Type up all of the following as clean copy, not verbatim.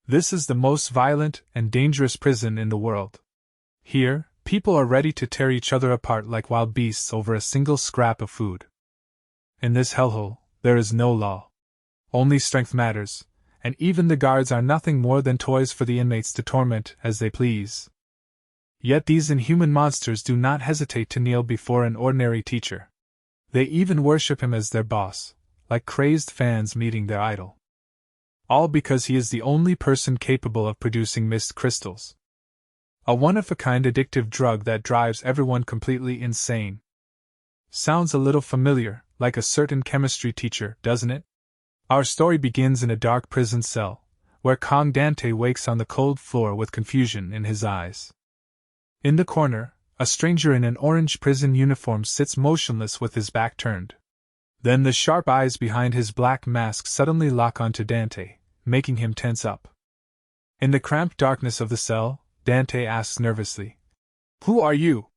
This is the most violent and dangerous prison in the world. Here, people are ready to tear each other apart like wild beasts over a single scrap of food. In this hellhole, there is no law. Only strength matters, and even the guards are nothing more than toys for the inmates to torment as they please. Yet these inhuman monsters do not hesitate to kneel before an ordinary teacher. They even worship him as their boss, like crazed fans meeting their idol. All because he is the only person capable of producing mist crystals. A one-of-a-kind addictive drug that drives everyone completely insane. Sounds a little familiar, like a certain chemistry teacher, doesn't it? Our story begins in a dark prison cell, where Kang Dan-tae wakes on the cold floor with confusion in his eyes. In the corner, a stranger in an orange prison uniform sits motionless with his back turned. Then the sharp eyes behind his black mask suddenly lock onto Dan-tae, making him tense up. In the cramped darkness of the cell, Dan-tae asks nervously, "Who are you?"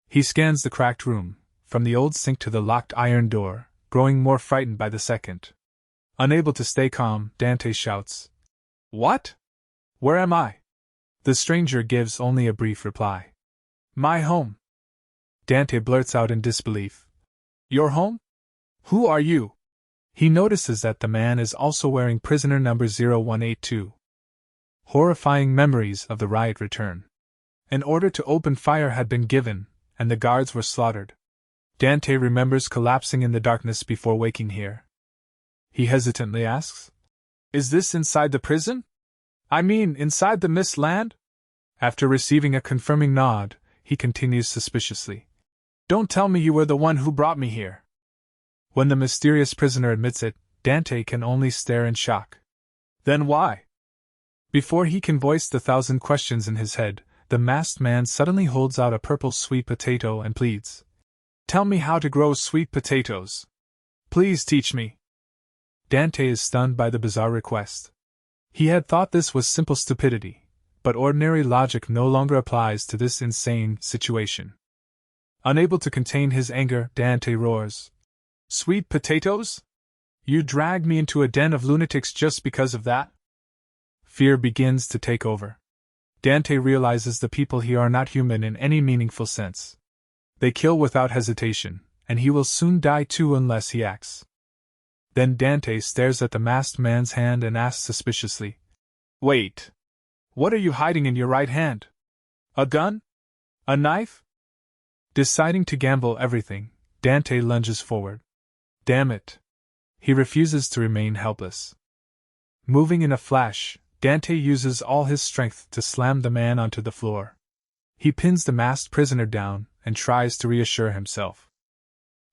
He scans the cracked room, from the old sink to the locked iron door, growing more frightened by the second. Unable to stay calm, Dan-tae shouts, "What? Where am I?" The stranger gives only a brief reply. "My home." Dan-tae blurts out in disbelief, "Your home? Who are you?" He notices that the man is also wearing prisoner number 0182. Horrifying memories of the riot return. An order to open fire had been given, and the guards were slaughtered. Dan-tae remembers collapsing in the darkness before waking here. He hesitantly asks, "Is this inside the prison? I mean, inside the mist land?" After receiving a confirming nod, he continues suspiciously, "Don't tell me you were the one who brought me here." When the mysterious prisoner admits it, Dan-tae can only stare in shock. Then why? Before he can voice the thousand questions in his head, the masked man suddenly holds out a purple sweet potato and pleads, "Tell me how to grow sweet potatoes. Please teach me." Dan-tae is stunned by the bizarre request. He had thought this was simple stupidity, but ordinary logic no longer applies to this insane situation. Unable to contain his anger, Dan-tae roars, "Sweet potatoes? You dragged me into a den of lunatics just because of that?" Fear begins to take over. Dan-tae realizes the people here are not human in any meaningful sense. They kill without hesitation, and he will soon die too unless he acts. Then Dan-tae stares at the masked man's hand and asks suspiciously, "Wait. What are you hiding in your right hand? A gun? A knife?" Deciding to gamble everything, Dan-tae lunges forward. Damn it. He refuses to remain helpless. Moving in a flash, Dan-tae uses all his strength to slam the man onto the floor. He pins the masked prisoner down and tries to reassure himself.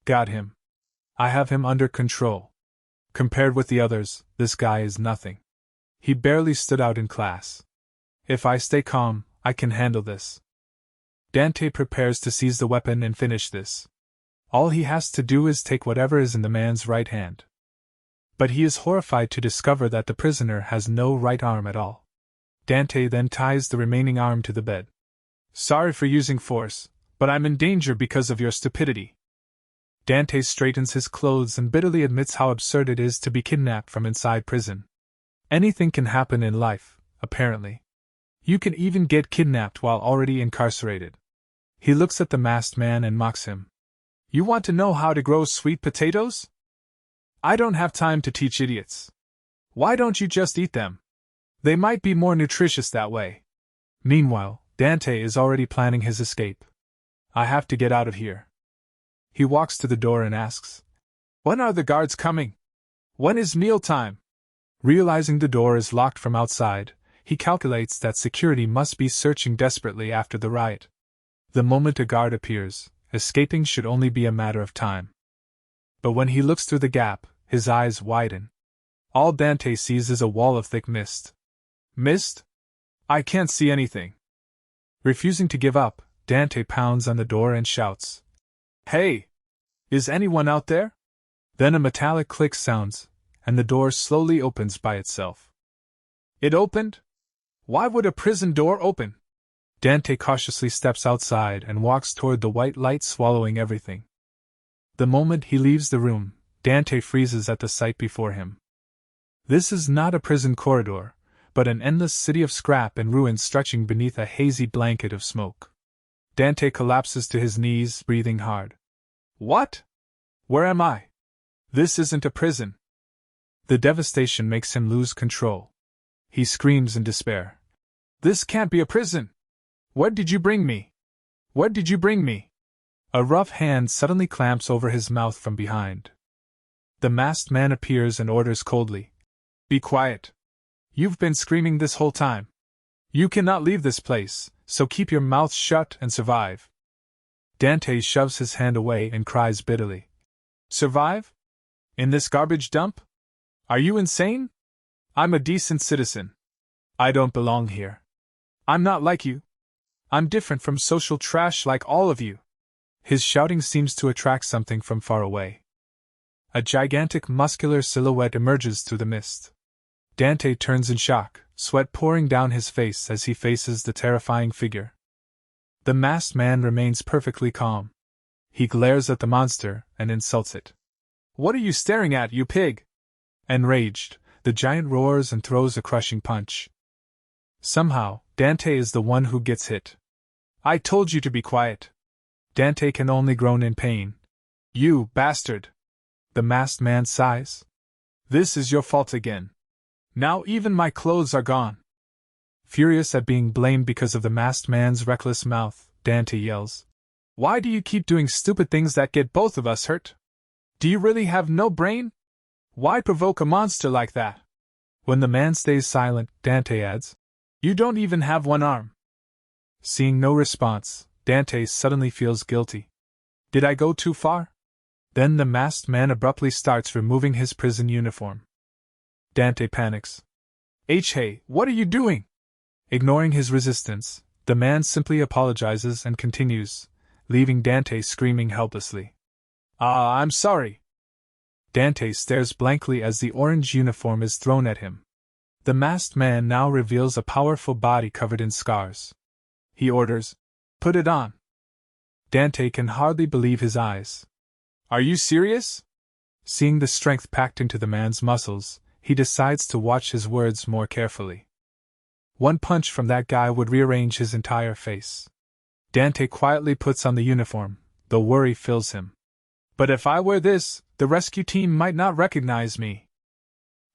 "Got him. I have him under control. Compared with the others, this guy is nothing. He barely stood out in class. If I stay calm, I can handle this." Dan-tae prepares to seize the weapon and finish this. All he has to do is take whatever is in the man's right hand. But he is horrified to discover that the prisoner has no right arm at all. Dan-tae then ties the remaining arm to the bed. "Sorry for using force, but I'm in danger because of your stupidity." Dan-tae straightens his clothes and bitterly admits how absurd it is to be kidnapped from inside prison. Anything can happen in life, apparently. You can even get kidnapped while already incarcerated. He looks at the masked man and mocks him. "You want to know how to grow sweet potatoes? I don't have time to teach idiots. Why don't you just eat them? They might be more nutritious that way." Meanwhile, Dan-tae is already planning his escape. "I have to get out of here." He walks to the door and asks, "When are the guards coming? When is mealtime?" Realizing the door is locked from outside, he calculates that security must be searching desperately after the riot. The moment a guard appears, escaping should only be a matter of time. But when he looks through the gap, his eyes widen. All Dan-tae sees is a wall of thick mist. "Mist? I can't see anything." Refusing to give up, Dan-tae pounds on the door and shouts, "Hey! Is anyone out there?" Then a metallic click sounds, and the door slowly opens by itself. "It opened? Why would a prison door open?" Dan-tae cautiously steps outside and walks toward the white light, swallowing everything. The moment he leaves the room, Dan-tae freezes at the sight before him. This is not a prison corridor, but an endless city of scrap and ruins stretching beneath a hazy blanket of smoke. Dan-tae collapses to his knees, breathing hard. What? Where am I? This isn't a prison. The devastation makes him lose control. He screams in despair. This can't be a prison! Where did you bring me? Where did you bring me? A rough hand suddenly clamps over his mouth from behind. The masked man appears and orders coldly. Be quiet. You've been screaming this whole time. You cannot leave this place, so keep your mouth shut and survive. Dan-tae shoves his hand away and cries bitterly. Survive? In this garbage dump? Are you insane? I'm a decent citizen. I don't belong here. I'm not like you. I'm different from social trash like all of you. His shouting seems to attract something from far away. A gigantic muscular silhouette emerges through the mist. Dan-tae turns in shock, sweat pouring down his face as he faces the terrifying figure. The masked man remains perfectly calm. He glares at the monster and insults it. What are you staring at, you pig? Enraged, the giant roars and throws a crushing punch. Somehow, Dan-tae is the one who gets hit. I told you to be quiet. Dan-tae can only groan in pain. You bastard! The masked man sighs. This is your fault again. Now even my clothes are gone. Furious at being blamed because of the masked man's reckless mouth, Dan-tae yells. Why do you keep doing stupid things that get both of us hurt? Do you really have no brain? Why provoke a monster like that? When the man stays silent, Dan-tae adds, You don't even have one arm. Seeing no response, Dan-tae suddenly feels guilty. Did I go too far? Then the masked man abruptly starts removing his prison uniform. Dan-tae panics. Hey, what are you doing? Ignoring his resistance, the man simply apologizes and continues, leaving Dan-tae screaming helplessly. I'm sorry. Dan-tae stares blankly as the orange uniform is thrown at him. The masked man now reveals a powerful body covered in scars. He orders, Put it on. Dan-tae can hardly believe his eyes. Are you serious? Seeing the strength packed into the man's muscles, he decides to watch his words more carefully. One punch from that guy would rearrange his entire face. Dan-tae quietly puts on the uniform, though worry fills him. But if I wear this, the rescue team might not recognize me.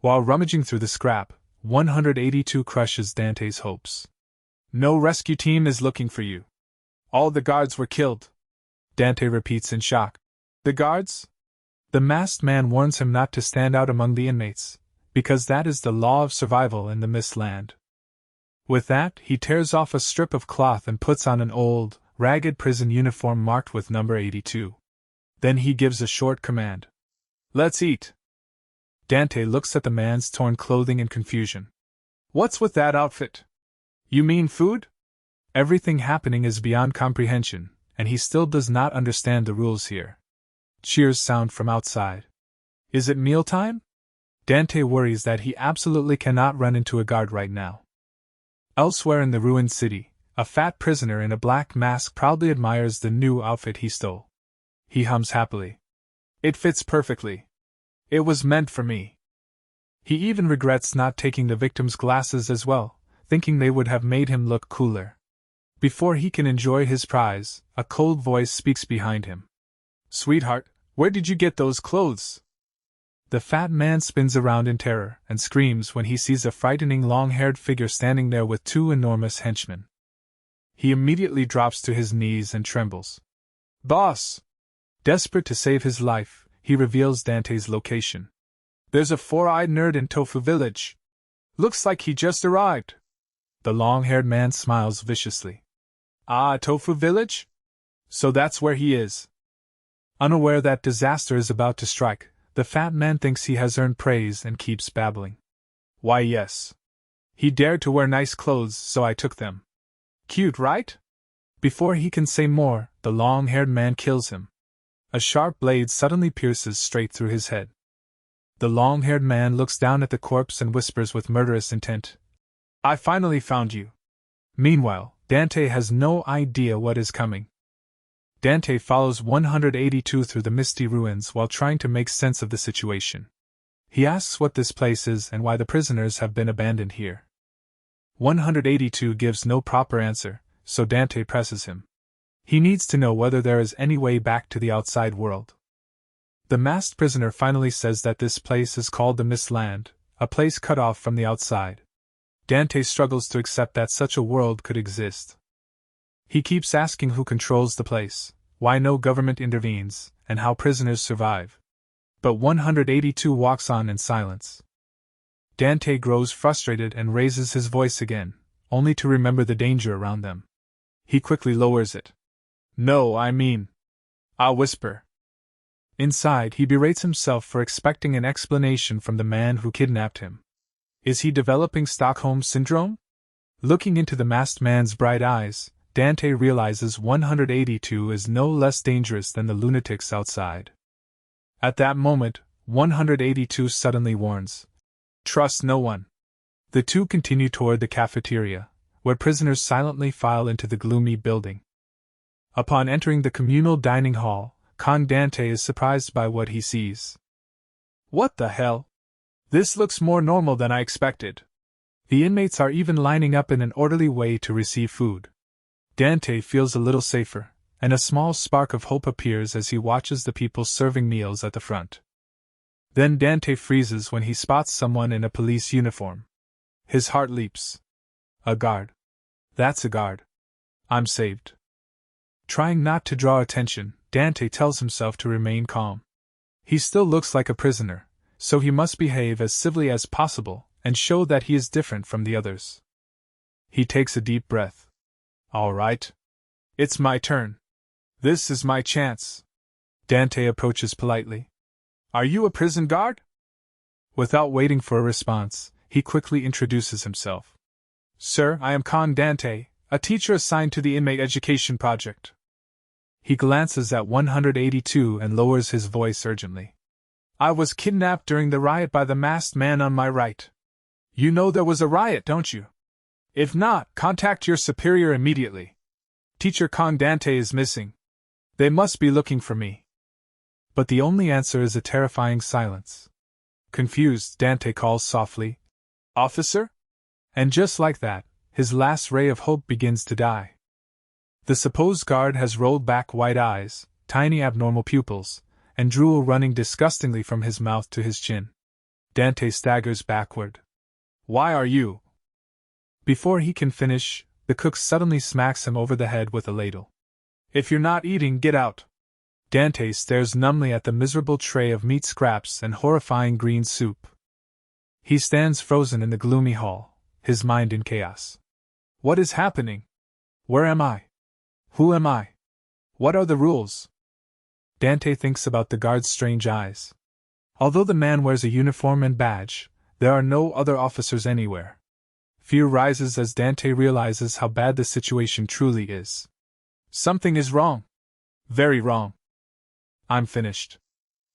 While rummaging through the scrap, 182 crushes Dan-tae's hopes. No rescue team is looking for you. All the guards were killed. Dan-tae repeats in shock. The guards? The masked man warns him not to stand out among the inmates, because that is the law of survival in the Mist Land. With that, he tears off a strip of cloth and puts on an old, ragged prison uniform marked with number 82. Then he gives a short command. Let's eat. Dan-tae looks at the man's torn clothing in confusion. What's with that outfit? You mean food? Everything happening is beyond comprehension, and he still does not understand the rules here. Cheers sound from outside. Is it mealtime? Dan-tae worries that he absolutely cannot run into a guard right now. Elsewhere in the ruined city, a fat prisoner in a black mask proudly admires the new outfit he stole. He hums happily. It fits perfectly. It was meant for me. He even regrets not taking the victim's glasses as well, thinking they would have made him look cooler. Before he can enjoy his prize, a cold voice speaks behind him. Sweetheart, where did you get those clothes? The fat man spins around in terror and screams when he sees a frightening long-haired figure standing there with two enormous henchmen. He immediately drops to his knees and trembles. Boss! Desperate to save his life, he reveals Dan-tae's location. There's a four-eyed nerd in Tofu Village. Looks like he just arrived. The long-haired man smiles viciously. Ah, Tofu Village? So that's where he is. Unaware that disaster is about to strike, the fat man thinks he has earned praise and keeps babbling. Why yes. He dared to wear nice clothes, so I took them. Cute, right? Before he can say more, the long-haired man kills him. A sharp blade suddenly pierces straight through his head. The long-haired man looks down at the corpse and whispers with murderous intent. I finally found you. Meanwhile, Dan-tae has no idea what is coming. Dan-tae follows 182 through the misty ruins while trying to make sense of the situation. He asks what this place is and why the prisoners have been abandoned here. 182 gives no proper answer, so Dan-tae presses him. He needs to know whether there is any way back to the outside world. The masked prisoner finally says that this place is called the Mist Land, a place cut off from the outside. Dan-tae struggles to accept that such a world could exist. He keeps asking who controls the place, why no government intervenes, and how prisoners survive. But 182 walks on in silence. Dan-tae grows frustrated and raises his voice again, only to remember the danger around them. He quickly lowers it. No, I mean, I'll whisper. Inside, he berates himself for expecting an explanation from the man who kidnapped him. Is he developing Stockholm Syndrome? Looking into the masked man's bright eyes, Dan-tae realizes 182 is no less dangerous than the lunatics outside. At that moment, 182 suddenly warns, "Trust no one." The two continue toward the cafeteria, where prisoners silently file into the gloomy building. Upon entering the communal dining hall, Kang Dan-tae is surprised by what he sees. What the hell? This looks more normal than I expected. The inmates are even lining up in an orderly way to receive food. Dan-tae feels a little safer, and a small spark of hope appears as he watches the people serving meals at the front. Then Dan-tae freezes when he spots someone in a police uniform. His heart leaps. A guard. That's a guard. I'm saved. Trying not to draw attention, Dan-tae tells himself to remain calm. He still looks like a prisoner, so he must behave as civilly as possible and show that he is different from the others. He takes a deep breath. All right. It's my turn. This is my chance. Dan-tae approaches politely. Are you a prison guard? Without waiting for a response, he quickly introduces himself. Sir, I am Kang Dan-tae, a teacher assigned to the Inmate Education Project. He glances at 182 and lowers his voice urgently. I was kidnapped during the riot by the masked man on my right. You know there was a riot, don't you? If not, contact your superior immediately. Teacher Kang Dan-tae is missing. They must be looking for me. But the only answer is a terrifying silence. Confused, Dan-tae calls softly, Officer? And just like that, his last ray of hope begins to die. The supposed guard has rolled back white eyes, tiny abnormal pupils, and drool running disgustingly from his mouth to his chin. Dan-tae staggers backward. Why are you? Before he can finish, the cook suddenly smacks him over the head with a ladle. If you're not eating, get out. Dan-tae stares numbly at the miserable tray of meat scraps and horrifying green soup. He stands frozen in the gloomy hall, his mind in chaos. What is happening? Where am I? Who am I? What are the rules? Dan-tae thinks about the guard's strange eyes. Although the man wears a uniform and badge, there are no other officers anywhere. Fear rises as Dan-tae realizes how bad the situation truly is. Something is wrong. Very wrong. I'm finished.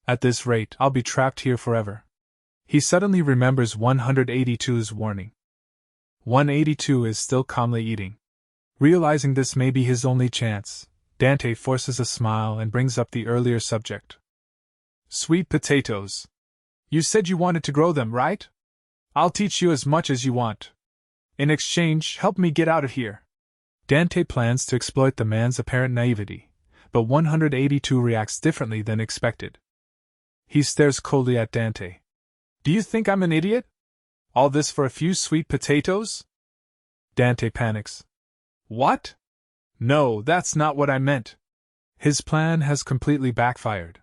At this rate, I'll be trapped here forever. He suddenly remembers 182's warning. 182 is still calmly eating. Realizing this may be his only chance, Dan-tae forces a smile and brings up the earlier subject. Sweet potatoes. You said you wanted to grow them, right? I'll teach you as much as you want. In exchange, help me get out of here. Dan-tae plans to exploit the man's apparent naivety, but 182 reacts differently than expected. He stares coldly at Dan-tae. Do you think I'm an idiot? All this for a few sweet potatoes? Dan-tae panics. What? No, that's not what I meant. His plan has completely backfired.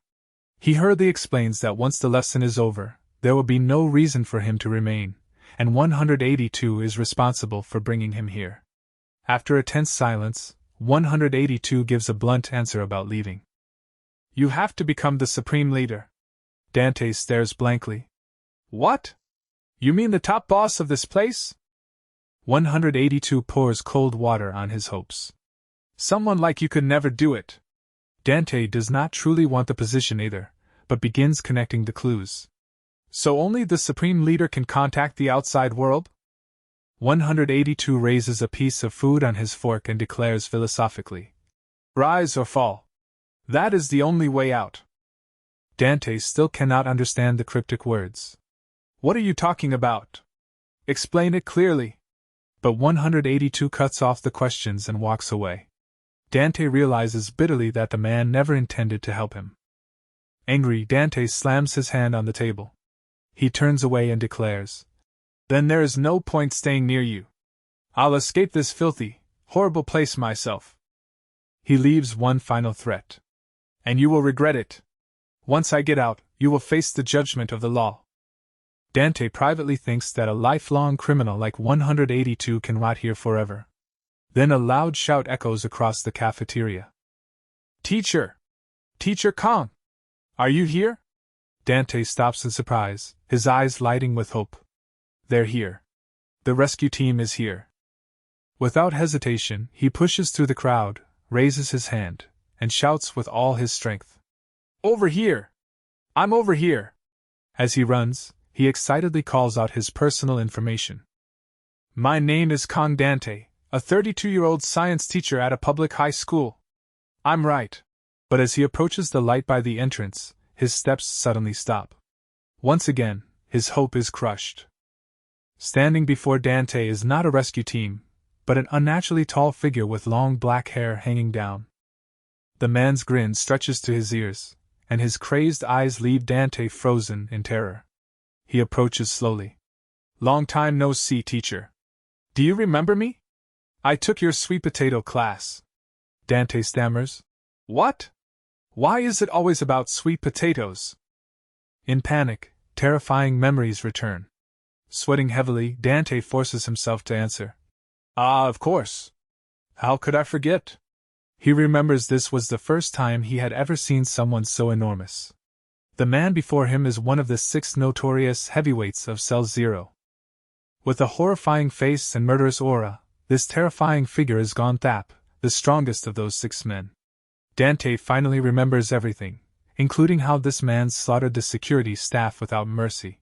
He hurriedly explains that once the lesson is over, there will be no reason for him to remain, and 182 is responsible for bringing him here. After a tense silence, 182 gives a blunt answer about leaving. You have to become the supreme leader. Dan-tae stares blankly. What? You mean the top boss of this place? 182 pours cold water on his hopes. Someone like you could never do it. Dan-tae does not truly want the position either, but begins connecting the clues. So only the supreme leader can contact the outside world? 182 raises a piece of food on his fork and declares philosophically, Rise or fall. That is the only way out. Dan-tae still cannot understand the cryptic words. What are you talking about? Explain it clearly. But 182 cuts off the questions and walks away. Dan-tae realizes bitterly that the man never intended to help him. Angry, Dan-tae slams his hand on the table. He turns away and declares, "Then there is no point staying near you. I'll escape this filthy, horrible place myself." He leaves one final threat. "And you will regret it. Once I get out, you will face the judgment of the law." Dan-tae privately thinks that a lifelong criminal like 182 can rot here forever. Then a loud shout echoes across the cafeteria. "Teacher! Teacher Kang! Are you here?" Dan-tae stops in surprise, his eyes lighting with hope. "They're here. The rescue team is here." Without hesitation, he pushes through the crowd, raises his hand, and shouts with all his strength. "Over here! I'm over here!" As he runs, he excitedly calls out his personal information. "My name is Kang Dan-tae, a 32-year-old science teacher at a public high school. I'm right." But as he approaches the light by the entrance, his steps suddenly stop. Once again, his hope is crushed. Standing before Dan-tae is not a rescue team, but an unnaturally tall figure with long black hair hanging down. The man's grin stretches to his ears, and his crazed eyes leave Dan-tae frozen in terror. He approaches slowly. "Long time no see, teacher. Do you remember me? I took your sweet potato class." Dan-tae stammers. "What? Why is it always about sweet potatoes?" In panic, terrifying memories return. Sweating heavily, Dan-tae forces himself to answer. "Ah, of course. How could I forget?" He remembers this was the first time he had ever seen someone so enormous. The man before him is one of the 6 notorious heavyweights of Cell Zero. With a horrifying face and murderous aura, this terrifying figure is Dan-tae, the strongest of those 6 men. Dan-tae finally remembers everything, including how this man slaughtered the security staff without mercy.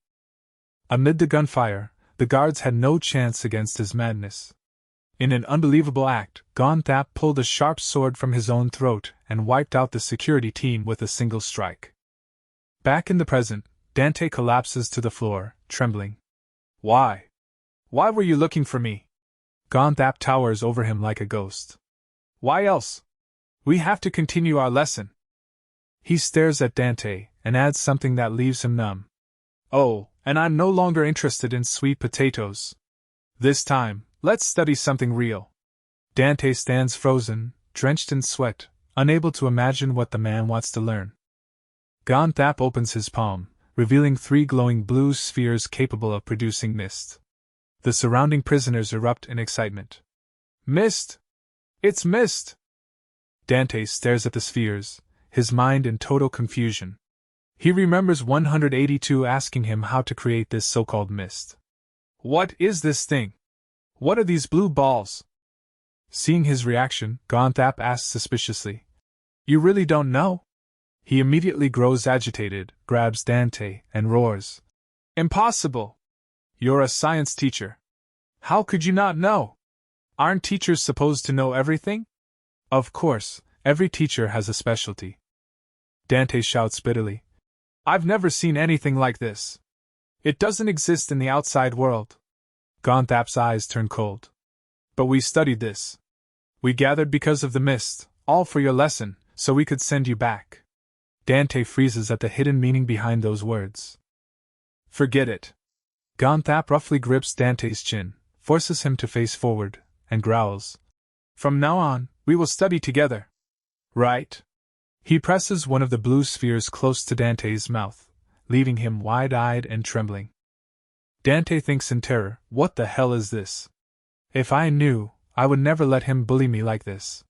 Amid the gunfire, the guards had no chance against his madness. In an unbelievable act, Dan-tae pulled a sharp sword from his own throat and wiped out the security team with a single strike. Back in the present, Dan-tae collapses to the floor, trembling. "Why? Why were you looking for me?" Dan-tae towers over him like a ghost. "Why else? We have to continue our lesson." He stares at Dan-tae and adds something that leaves him numb. "Oh, and I'm no longer interested in sweet potatoes. This time, let's study something real." Dan-tae stands frozen, drenched in sweat, unable to imagine what the man wants to learn. Dan-tae opens his palm, revealing 3 glowing blue spheres capable of producing mist. The surrounding prisoners erupt in excitement. "Mist! It's mist!" Dan-tae stares at the spheres, his mind in total confusion. He remembers 182 asking him how to create this so-called mist. "What is this thing? What are these blue balls?" Seeing his reaction, Dan-tae asks suspiciously, "You really don't know?" He immediately grows agitated, grabs Dan-tae, and roars. "Impossible! You're a science teacher. How could you not know? Aren't teachers supposed to know everything?" "Of course, every teacher has a specialty." Dan-tae shouts bitterly. "I've never seen anything like this. It doesn't exist in the outside world." Dan-tae's eyes turn cold. "But we studied this. We gathered because of the mist, all for your lesson, so we could send you back." Dan-tae freezes at the hidden meaning behind those words. "Forget it." Dan-tae roughly grips Dan-tae's chin, forces him to face forward, and growls. "From now on, we will study together. Right?" He presses one of the blue spheres close to Dan-tae's mouth, leaving him wide-eyed and trembling. Dan-tae thinks in terror, "What the hell is this? If I knew, I would never let him bully me like this."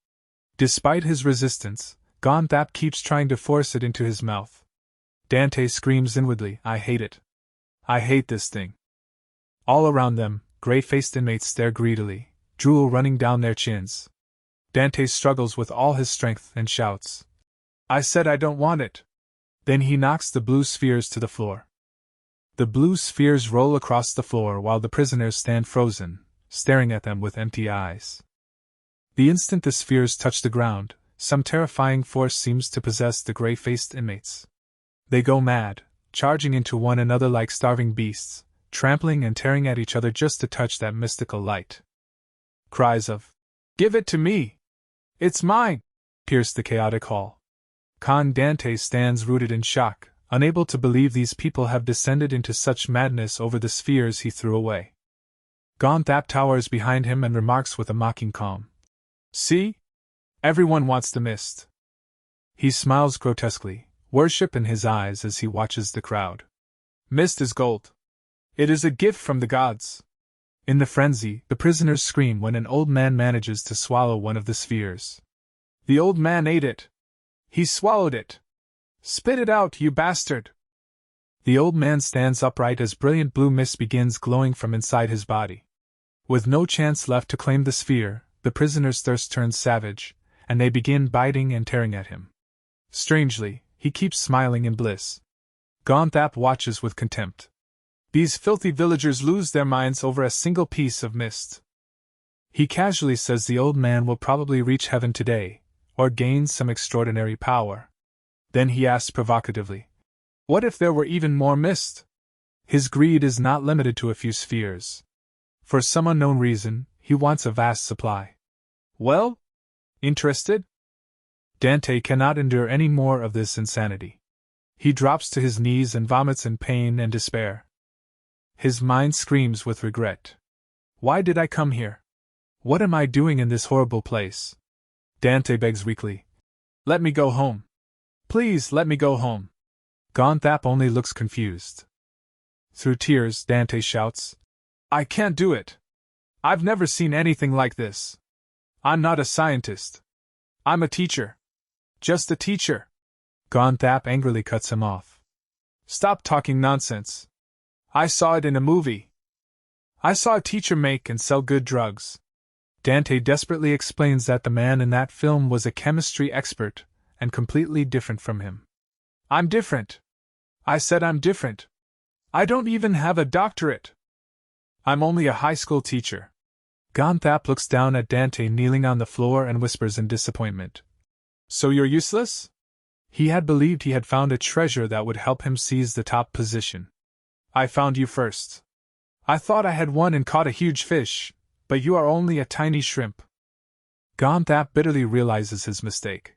Despite his resistance, Dan-tae keeps trying to force it into his mouth. Dan-tae screams inwardly, "I hate it. I hate this thing." All around them, gray-faced inmates stare greedily, drool running down their chins. Dan-tae struggles with all his strength and shouts, "I said I don't want it." Then he knocks the blue spheres to the floor. The blue spheres roll across the floor while the prisoners stand frozen, staring at them with empty eyes. The instant the spheres touch the ground, some terrifying force seems to possess the gray-faced inmates. They go mad, charging into one another like starving beasts, trampling and tearing at each other just to touch that mystical light. Cries of, "Give it to me! It's mine!" pierced the chaotic hall. Kang Dan-tae stands rooted in shock, unable to believe these people have descended into such madness over the spheres he threw away. Dan-tae towers behind him and remarks with a mocking calm, "See? Everyone wants the mist." He smiles grotesquely, worship in his eyes as he watches the crowd. "Mist is gold. It is a gift from the gods." In the frenzy, the prisoners scream when an old man manages to swallow one of the spheres. "The old man ate it! He swallowed it! Spit it out, you bastard!" The old man stands upright as brilliant blue mist begins glowing from inside his body. With no chance left to claim the sphere, the prisoner's thirst turns savage, and they begin biting and tearing at him. Strangely, he keeps smiling in bliss. Dan-tae watches with contempt. These filthy villagers lose their minds over a single piece of mist. He casually says the old man will probably reach heaven today, or gain some extraordinary power. Then he asks provocatively, "What if there were even more mist?" His greed is not limited to a few spheres. For some unknown reason, he wants a vast supply. "Well? Interested?" Dan-tae cannot endure any more of this insanity. He drops to his knees and vomits in pain and despair. His mind screams with regret. "Why did I come here? What am I doing in this horrible place?" Dan-tae begs weakly, "Let me go home. Please let me go home." Dan-tae only looks confused. Through tears, Dan-tae shouts, "I can't do it. I've never seen anything like this. I'm not a scientist. I'm a teacher. Just a teacher." Dan-tae angrily cuts him off. "Stop talking nonsense. I saw it in a movie. I saw a teacher make and sell good drugs." Dan-tae desperately explains that the man in that film was a chemistry expert and completely different from him. "I'm different. I said I'm different. I don't even have a doctorate. I'm only a high school teacher." Dan-tae looks down at Dan-tae kneeling on the floor and whispers in disappointment, "So you're useless?" He had believed he had found a treasure that would help him seize the top position. "I found you first. I thought I had won and caught a huge fish, but you are only a tiny shrimp." Dan-tae bitterly realizes his mistake.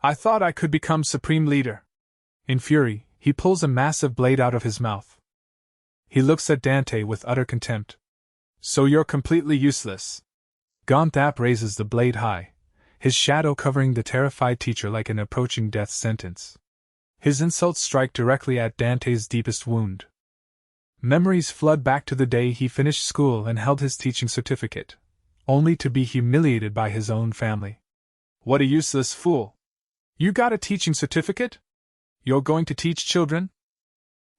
"I thought I could become supreme leader." In fury, he pulls a massive blade out of his mouth. He looks at Dan-tae with utter contempt. "So you're completely useless." Dan-tae raises the blade high, his shadow covering the terrified teacher like an approaching death sentence. His insults strike directly at Dan-tae's deepest wound. Memories flood back to the day he finished school and held his teaching certificate, only to be humiliated by his own family. "What a useless fool! You got a teaching certificate? You're going to teach children?"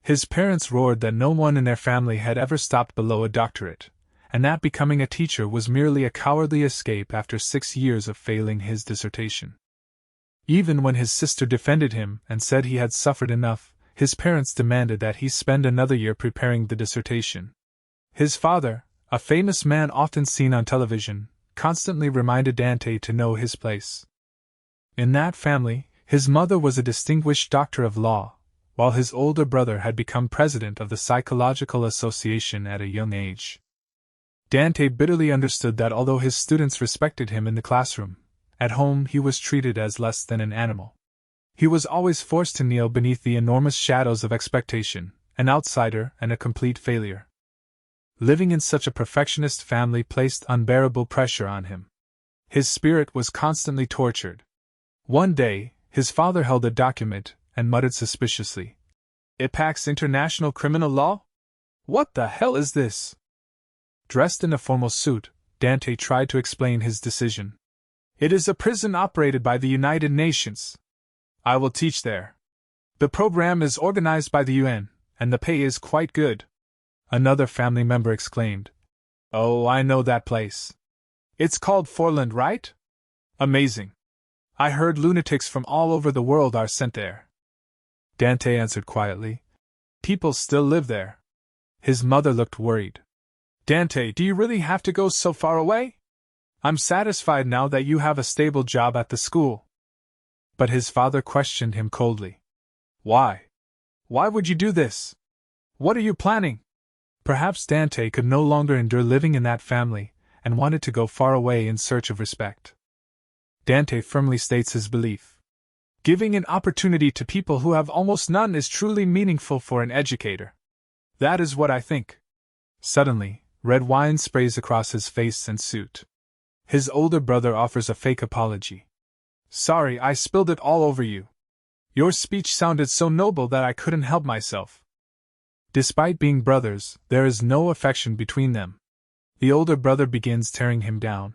His parents roared that no one in their family had ever stopped below a doctorate, and that becoming a teacher was merely a cowardly escape after 6 years of failing his dissertation. Even when his sister defended him and said he had suffered enough, his parents demanded that he spend another year preparing the dissertation. His father, a famous man often seen on television, constantly reminded Dan-tae to know his place. In that family, his mother was a distinguished doctor of law, while his older brother had become president of the Psychological Association at a young age. Dan-tae bitterly understood that although his students respected him in the classroom, at home he was treated as less than an animal. He was always forced to kneel beneath the enormous shadows of expectation, an outsider and a complete failure. Living in such a perfectionist family placed unbearable pressure on him. His spirit was constantly tortured. One day, his father held a document and muttered suspiciously, "IPAC's International Criminal Law? What the hell is this?" Dressed in a formal suit, Dan-tae tried to explain his decision. "It is a prison operated by the United Nations. I will teach there. The program is organized by the UN, and the pay is quite good." Another family member exclaimed, "Oh, I know that place. It's called Forland, right? Amazing. I heard lunatics from all over the world are sent there." Dan-tae answered quietly, "People still live there." His mother looked worried. "Dan-tae, do you really have to go so far away? I'm satisfied now that you have a stable job at the school." But his father questioned him coldly. "Why? Why would you do this? What are you planning?" Perhaps Dan-tae could no longer endure living in that family, and wanted to go far away in search of respect. Dan-tae firmly states his belief. Giving an opportunity to people who have almost none is truly meaningful for an educator. That is what I think. Suddenly, red wine sprays across his face and suit. His older brother offers a fake apology. Sorry, I spilled it all over you. Your speech sounded so noble that I couldn't help myself. Despite being brothers, there is no affection between them. The older brother begins tearing him down.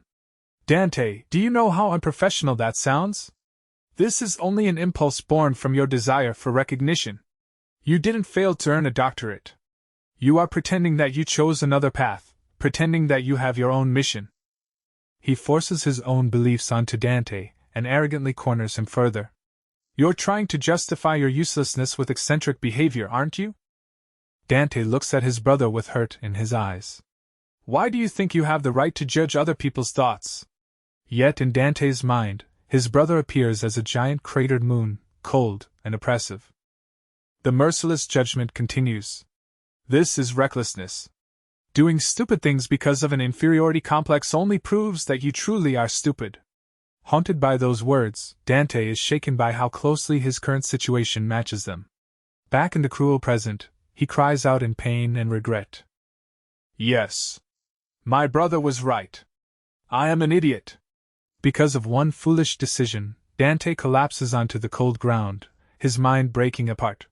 Dan-tae, do you know how unprofessional that sounds? This is only an impulse born from your desire for recognition. You didn't fail to earn a doctorate. You are pretending that you chose another path, pretending that you have your own mission. He forces his own beliefs onto Dan-tae and arrogantly corners him further. You're trying to justify your uselessness with eccentric behavior, aren't you? Dan-tae looks at his brother with hurt in his eyes. Why do you think you have the right to judge other people's thoughts? Yet in Dan-tae's mind, his brother appears as a giant cratered moon, cold and oppressive. The merciless judgment continues. This is recklessness. Doing stupid things because of an inferiority complex only proves that you truly are stupid. Haunted by those words, Dan-tae is shaken by how closely his current situation matches them. Back in the cruel present, he cries out in pain and regret. Yes. My brother was right. I am an idiot. Because of one foolish decision, Dan-tae collapses onto the cold ground, his mind breaking apart.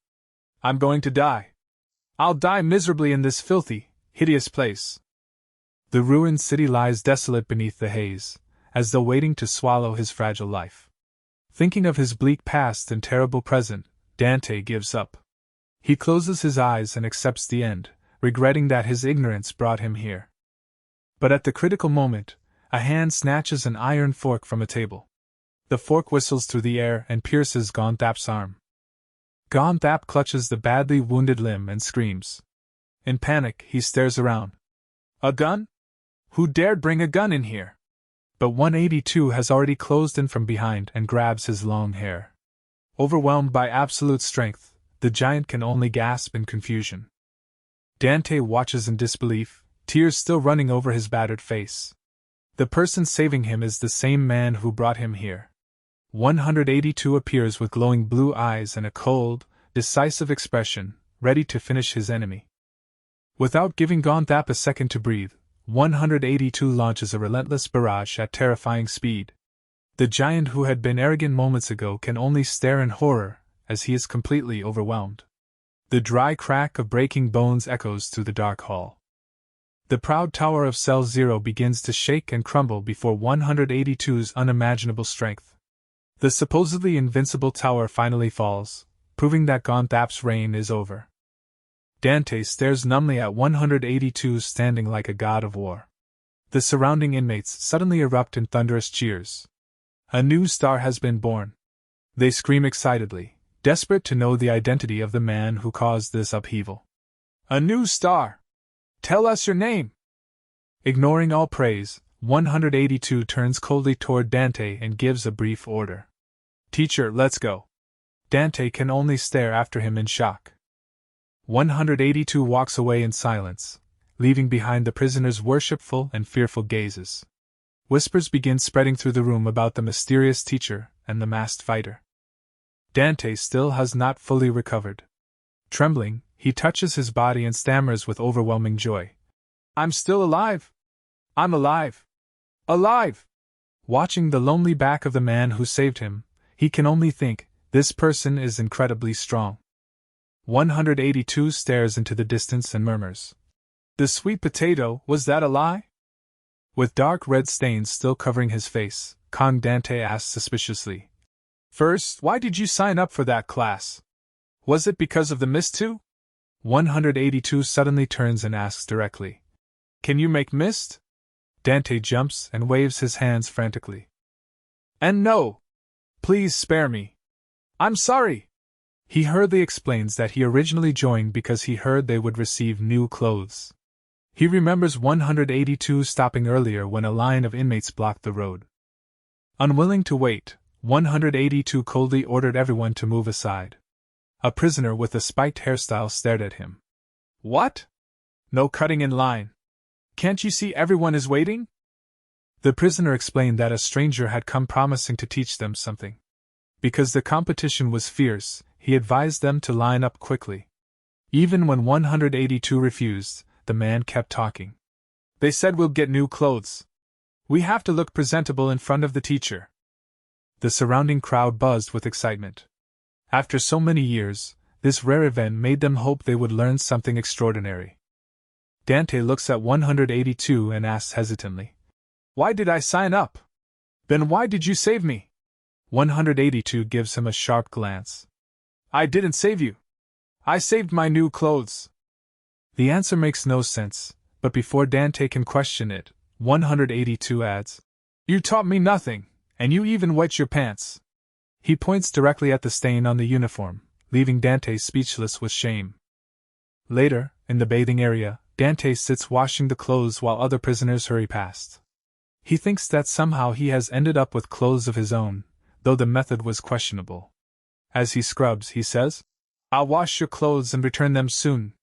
I'm going to die. I'll die miserably in this filthy, hideous place. The ruined city lies desolate beneath the haze, as though waiting to swallow his fragile life. Thinking of his bleak past and terrible present, Dan-tae gives up. He closes his eyes and accepts the end, regretting that his ignorance brought him here. But at the critical moment, a hand snatches an iron fork from a table. The fork whistles through the air and pierces Dan-tae's arm. Dan-tae clutches the badly wounded limb and screams. In panic, he stares around. A gun? Who dared bring a gun in here? But 182 has already closed in from behind and grabs his long hair. Overwhelmed by absolute strength, the giant can only gasp in confusion. Dan-tae watches in disbelief, tears still running over his battered face. The person saving him is the same man who brought him here. 182 appears with glowing blue eyes and a cold, decisive expression, ready to finish his enemy. Without giving Dan-tae a second to breathe, 182 launches a relentless barrage at terrifying speed. The giant who had been arrogant moments ago can only stare in horror, as he is completely overwhelmed. The dry crack of breaking bones echoes through the dark hall. The proud tower of Cell Zero begins to shake and crumble before 182's unimaginable strength. The supposedly invincible tower finally falls, proving that Dan-tae's reign is over. Dan-tae stares numbly at 182 standing like a god of war. The surrounding inmates suddenly erupt in thunderous cheers. A new star has been born. They scream excitedly, desperate to know the identity of the man who caused this upheaval. A new star! Tell us your name! Ignoring all praise, 182 turns coldly toward Dan-tae and gives a brief order. Teacher, let's go. Dan-tae can only stare after him in shock. 182 walks away in silence, leaving behind the prisoner's worshipful and fearful gazes. Whispers begin spreading through the room about the mysterious teacher and the masked fighter. Dan-tae still has not fully recovered. Trembling, he touches his body and stammers with overwhelming joy. I'm still alive! I'm alive! Alive! Watching the lonely back of the man who saved him, he can only think, this person is incredibly strong. 182 stares into the distance and murmurs. The sweet potato, was that a lie? With dark red stains still covering his face, Kang Dan-tae asked suspiciously. First, why did you sign up for that class? Was it because of the mist too? 182 suddenly turns and asks directly. Can you make mist? Dan-tae jumps and waves his hands frantically. And no! Please spare me. I'm sorry! He hurriedly explains that he originally joined because he heard they would receive new clothes. He remembers 182 stopping earlier when a line of inmates blocked the road. Unwilling to wait, 182 coldly ordered everyone to move aside. A prisoner with a spiked hairstyle stared at him. What? No cutting in line. Can't you see everyone is waiting? The prisoner explained that a stranger had come promising to teach them something. Because the competition was fierce, he advised them to line up quickly. Even when 182 refused, the man kept talking. They said we'll get new clothes. We have to look presentable in front of the teacher. The surrounding crowd buzzed with excitement. After so many years, this rare event made them hope they would learn something extraordinary. Dan-tae looks at 182 and asks hesitantly, "Why did I sign up? Then why did you save me?" 182 gives him a sharp glance. "I didn't save you. I saved my new clothes." The answer makes no sense, but before Dan-tae can question it, 182 adds, "You taught me nothing, and you even wet your pants." He points directly at the stain on the uniform, leaving Dan-tae speechless with shame. Later, in the bathing area, Dan-tae sits washing the clothes while other prisoners hurry past. He thinks that somehow he has ended up with clothes of his own, though the method was questionable. As he scrubs, he says, "I'll wash your clothes and return them soon."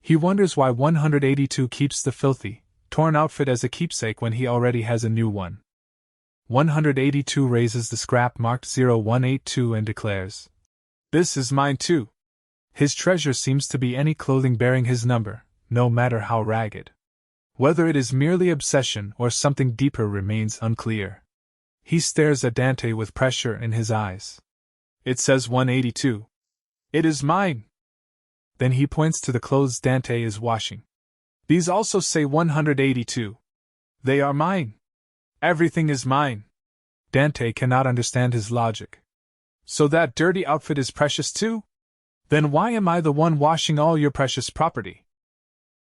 He wonders why 182 keeps the filthy, torn outfit as a keepsake when he already has a new one. 182 raises the scrap marked 0182 and declares, "This is mine too." His treasure seems to be any clothing bearing his number, no matter how ragged. Whether it is merely obsession or something deeper remains unclear. He stares at Dan-tae with pressure in his eyes. "It says 182. It is mine." Then he points to the clothes Dan-tae is washing. "These also say 182. They are mine. Everything is mine." Dan-tae cannot understand his logic. "So that dirty outfit is precious too? Then why am I the one washing all your precious property?"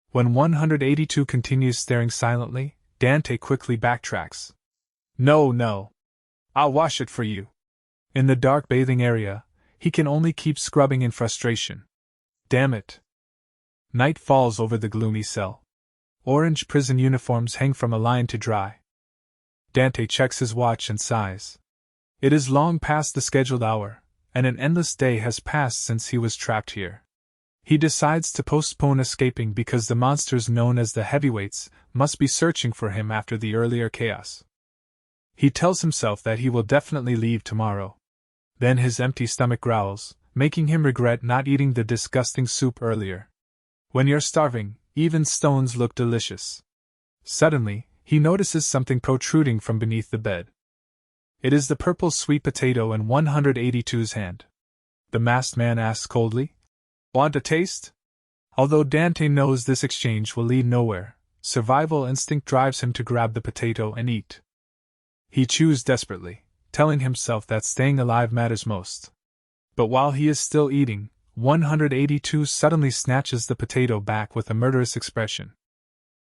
When 182 continues staring silently, Dan-tae quickly backtracks. No. I'll wash it for you." In the dark bathing area, he can only keep scrubbing in frustration. Damn it. Night falls over the gloomy cell. Orange prison uniforms hang from a line to dry. Dan-tae checks his watch and sighs. It is long past the scheduled hour, and an endless day has passed since he was trapped here. He decides to postpone escaping because the monsters known as the heavyweights must be searching for him after the earlier chaos. He tells himself that he will definitely leave tomorrow. Then his empty stomach growls, making him regret not eating the disgusting soup earlier. When you're starving, even stones look delicious. Suddenly, he notices something protruding from beneath the bed. It is the purple sweet potato in 182's hand. The masked man asks coldly, "Want a taste?" Although Dan-tae knows this exchange will lead nowhere, survival instinct drives him to grab the potato and eat. He chews desperately, telling himself that staying alive matters most. But while he is still eating, 182 suddenly snatches the potato back with a murderous expression.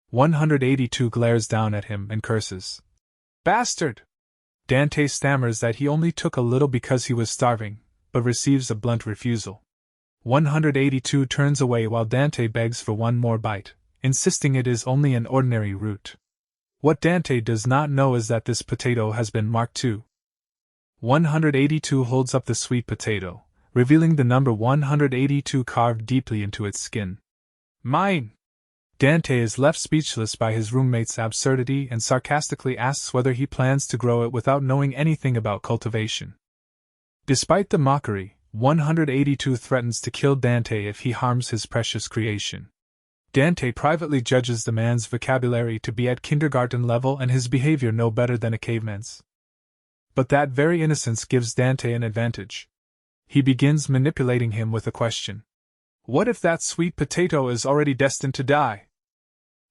182 glares down at him and curses. "Bastard!" Dan-tae stammers that he only took a little because he was starving, but receives a blunt refusal. 182 turns away while Dan-tae begs for one more bite, insisting it is only an ordinary root. What Dan-tae does not know is that this potato has been marked too. 182 holds up the sweet potato, revealing the number 182 carved deeply into its skin. "Mine!" Dan-tae is left speechless by his roommate's absurdity and sarcastically asks whether he plans to grow it without knowing anything about cultivation. Despite the mockery, 182 threatens to kill Dan-tae if he harms his precious creation. Dan-tae privately judges the man's vocabulary to be at kindergarten level and his behavior no better than a caveman's. But that very innocence gives Dan-tae an advantage. He begins manipulating him with a question. "What if that sweet potato is already destined to die?"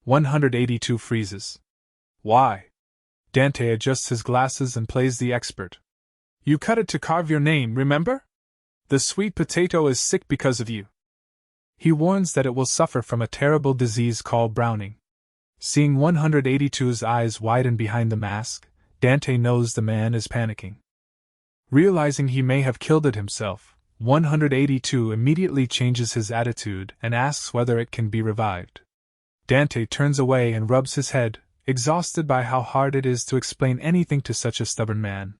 182 freezes. "Why?" Dan-tae adjusts his glasses and plays the expert. "You cut it to carve your name, remember? The sweet potato is sick because of you." He warns that it will suffer from a terrible disease called browning. Seeing 182's eyes widen behind the mask, Dan-tae knows the man is panicking. Realizing he may have killed it himself, 182 immediately changes his attitude and asks whether it can be revived. Dan-tae turns away and rubs his head, exhausted by how hard it is to explain anything to such a stubborn man.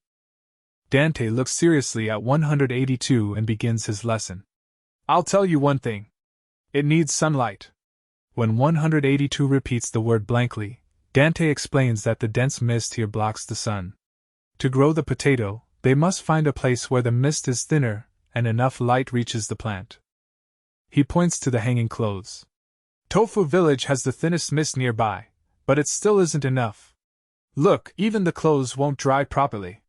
Dan-tae looks seriously at 182 and begins his lesson. "I'll tell you one thing. It needs sunlight." When 182 repeats the word blankly, Dan-tae explains that the dense mist here blocks the sun. To grow the potato, they must find a place where the mist is thinner and enough light reaches the plant. He points to the hanging clothes. Tofu Village has the thinnest mist nearby, but it still isn't enough. Look, even the clothes won't dry properly.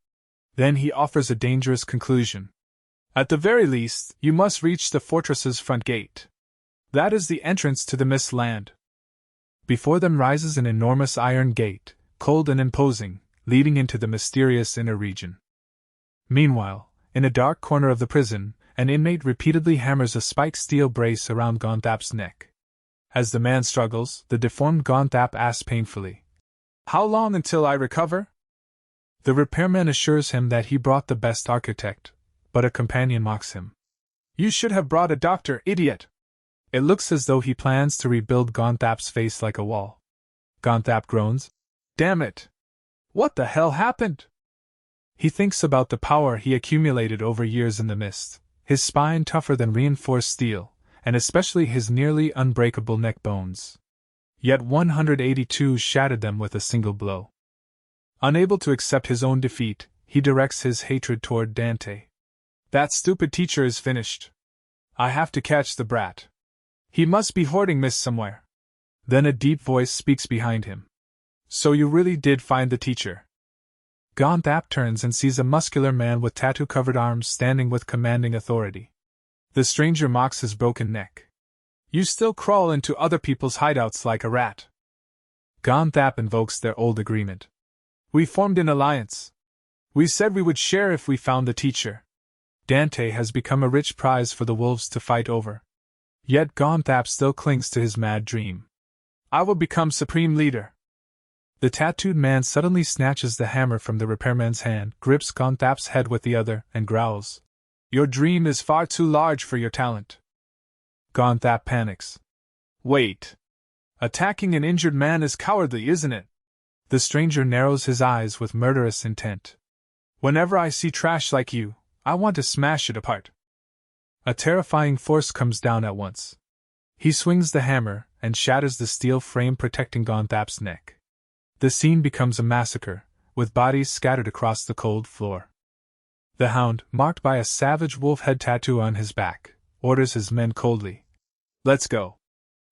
Then he offers a dangerous conclusion. At the very least, you must reach the fortress's front gate. That is the entrance to the mist land. Before them rises an enormous iron gate, cold and imposing, leading into the mysterious inner region. Meanwhile, in a dark corner of the prison, an inmate repeatedly hammers a spiked steel brace around Gonthap's neck. As the man struggles, the deformed Gonthap asks painfully, "How long until I recover?" The repairman assures him that he brought the best architect, but a companion mocks him. "You should have brought a doctor, idiot!" It looks as though he plans to rebuild Gonthap's face like a wall. Gonthap groans, "Damn it! What the hell happened?" He thinks about the power he accumulated over years in the mist, his spine tougher than reinforced steel, and especially his nearly unbreakable neck bones. Yet 182 shattered them with a single blow. Unable to accept his own defeat, he directs his hatred toward Dan-tae. "That stupid teacher is finished. I have to catch the brat. He must be hoarding mist somewhere." Then a deep voice speaks behind him. "So you really did find the teacher?" Gonthap turns and sees a muscular man with tattoo-covered arms standing with commanding authority. The stranger mocks his broken neck. "You still crawl into other people's hideouts like a rat." Gonthap invokes their old agreement. "We formed an alliance. We said we would share if we found the teacher." Dan-tae has become a rich prize for the wolves to fight over. Yet Gonthap still clings to his mad dream. "I will become supreme leader." The tattooed man suddenly snatches the hammer from the repairman's hand, grips Gonthap's head with the other, and growls, "Your dream is far too large for your talent." Gonthap panics. "Wait. Attacking an injured man is cowardly, isn't it?" The stranger narrows his eyes with murderous intent. "Whenever I see trash like you, I want to smash it apart." A terrifying force comes down at once. He swings the hammer and shatters the steel frame protecting Gonthap's neck. The scene becomes a massacre, with bodies scattered across the cold floor. The hound, marked by a savage wolf head tattoo on his back, orders his men coldly, "Let's go."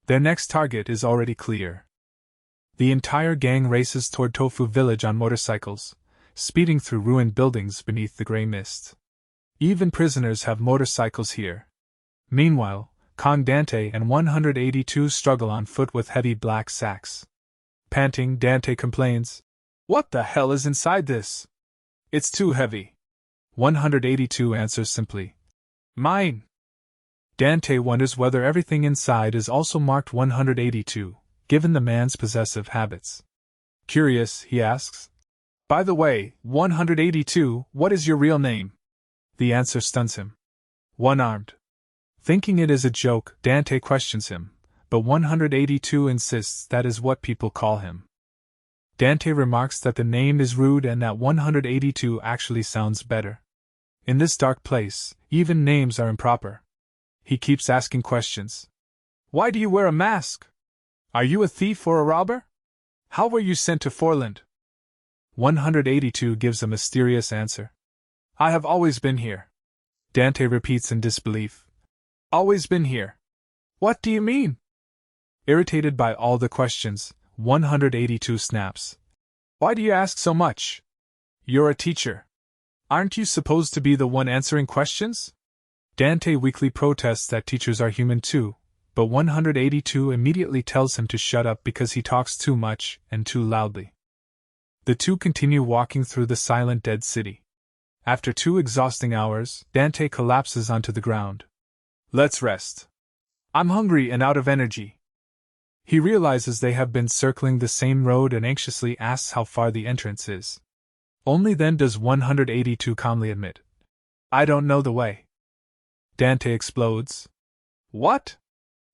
Their next target is already clear. The entire gang races toward Tofu Village on motorcycles, speeding through ruined buildings beneath the gray mist. Even prisoners have motorcycles here. Meanwhile, Kang Dan-tae and 182 struggle on foot with heavy black sacks. Panting, Dan-tae complains, "What the hell is inside this? It's too heavy." 182 answers simply, "Mine." Dan-tae wonders whether everything inside is also marked 182, given the man's possessive habits. Curious, he asks, "By the way, 182, what is your real name?" The answer stuns him. "One-armed." Thinking it is a joke, Dan-tae questions him, but 182 insists that is what people call him. Dan-tae remarks that the name is rude and that 182 actually sounds better. In this dark place, even names are improper. He keeps asking questions. "Why do you wear a mask? Are you a thief or a robber? How were you sent to Forland?" 182 gives a mysterious answer. "I have always been here." Dan-tae repeats in disbelief. "Always been here? What do you mean?" Irritated by all the questions, 182 snaps. "Why do you ask so much? You're a teacher. Aren't you supposed to be the one answering questions?" Dan-tae weakly protests that teachers are human too, but 182 immediately tells him to shut up because he talks too much and too loudly. The two continue walking through the silent dead city. After 2 exhausting hours, Dan-tae collapses onto the ground. "Let's rest. I'm hungry and out of energy." He realizes they have been circling the same road and anxiously asks how far the entrance is. Only then does 182 calmly admit, "I don't know the way." Dan-tae explodes. "What?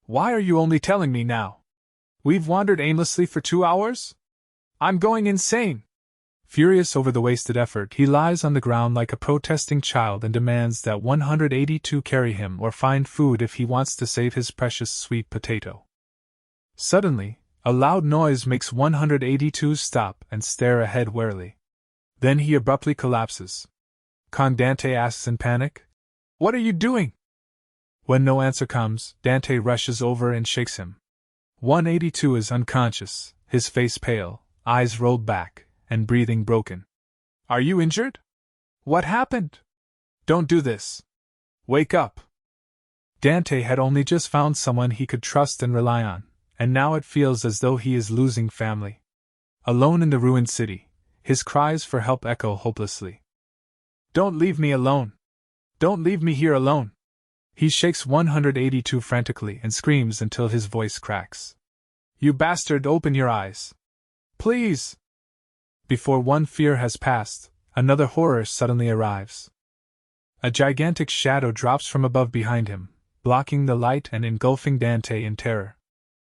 Why are you only telling me now? We've wandered aimlessly for 2 hours? I'm going insane." Furious over the wasted effort, he lies on the ground like a protesting child and demands that 182 carry him or find food if he wants to save his precious sweet potato. Suddenly, A loud noise makes 182 stop and stare ahead warily. Then he abruptly collapses. Kang Dan-tae asks in panic, "What are you doing?" When no answer comes, Dan-tae rushes over and shakes him. 182 is unconscious, his face pale, eyes rolled back, and breathing broken. "Are you injured? What happened? Don't do this. Wake up." Dan-tae had only just found someone he could trust and rely on, and now it feels as though he is losing family. Alone in the ruined city, his cries for help echo hopelessly. "Don't leave me alone! Don't leave me here alone!" He shakes 182 frantically and screams until his voice cracks. "You bastard, open your eyes! Please!" Before one fear has passed, another horror suddenly arrives. A gigantic shadow drops from above behind him, blocking the light and engulfing Dan-tae in terror.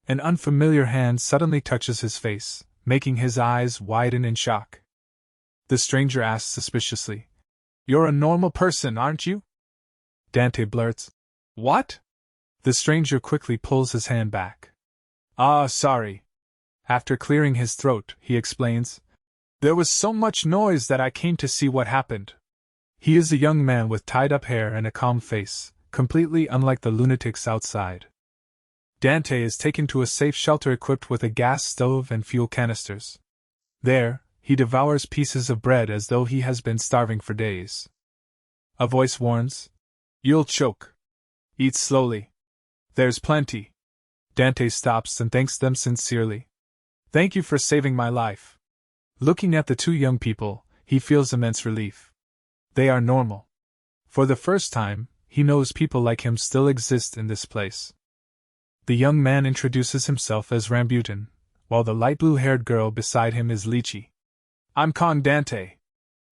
An unfamiliar hand suddenly touches his face, making his eyes widen in shock. The stranger asks suspiciously, "You're a normal person, aren't you?" Dan-tae blurts, "What?" The stranger quickly pulls his hand back. "Ah, sorry." After clearing his throat, he explains, "There was so much noise that I came to see what happened." He is a young man with tied-up hair and a calm face, completely unlike the lunatics outside. Dan-tae is taken to a safe shelter equipped with a gas stove and fuel canisters. There, he devours pieces of bread as though he has been starving for days. A voice warns, "You'll choke. Eat slowly. There's plenty." Dan-tae stops and thanks them sincerely. "Thank you for saving my life." Looking at the two young people, he feels immense relief. They are normal. For the first time, he knows people like him still exist in this place. The young man introduces himself as Rambutan, while the light blue-haired girl beside him is Lychee. "I'm Kang Dan-tae."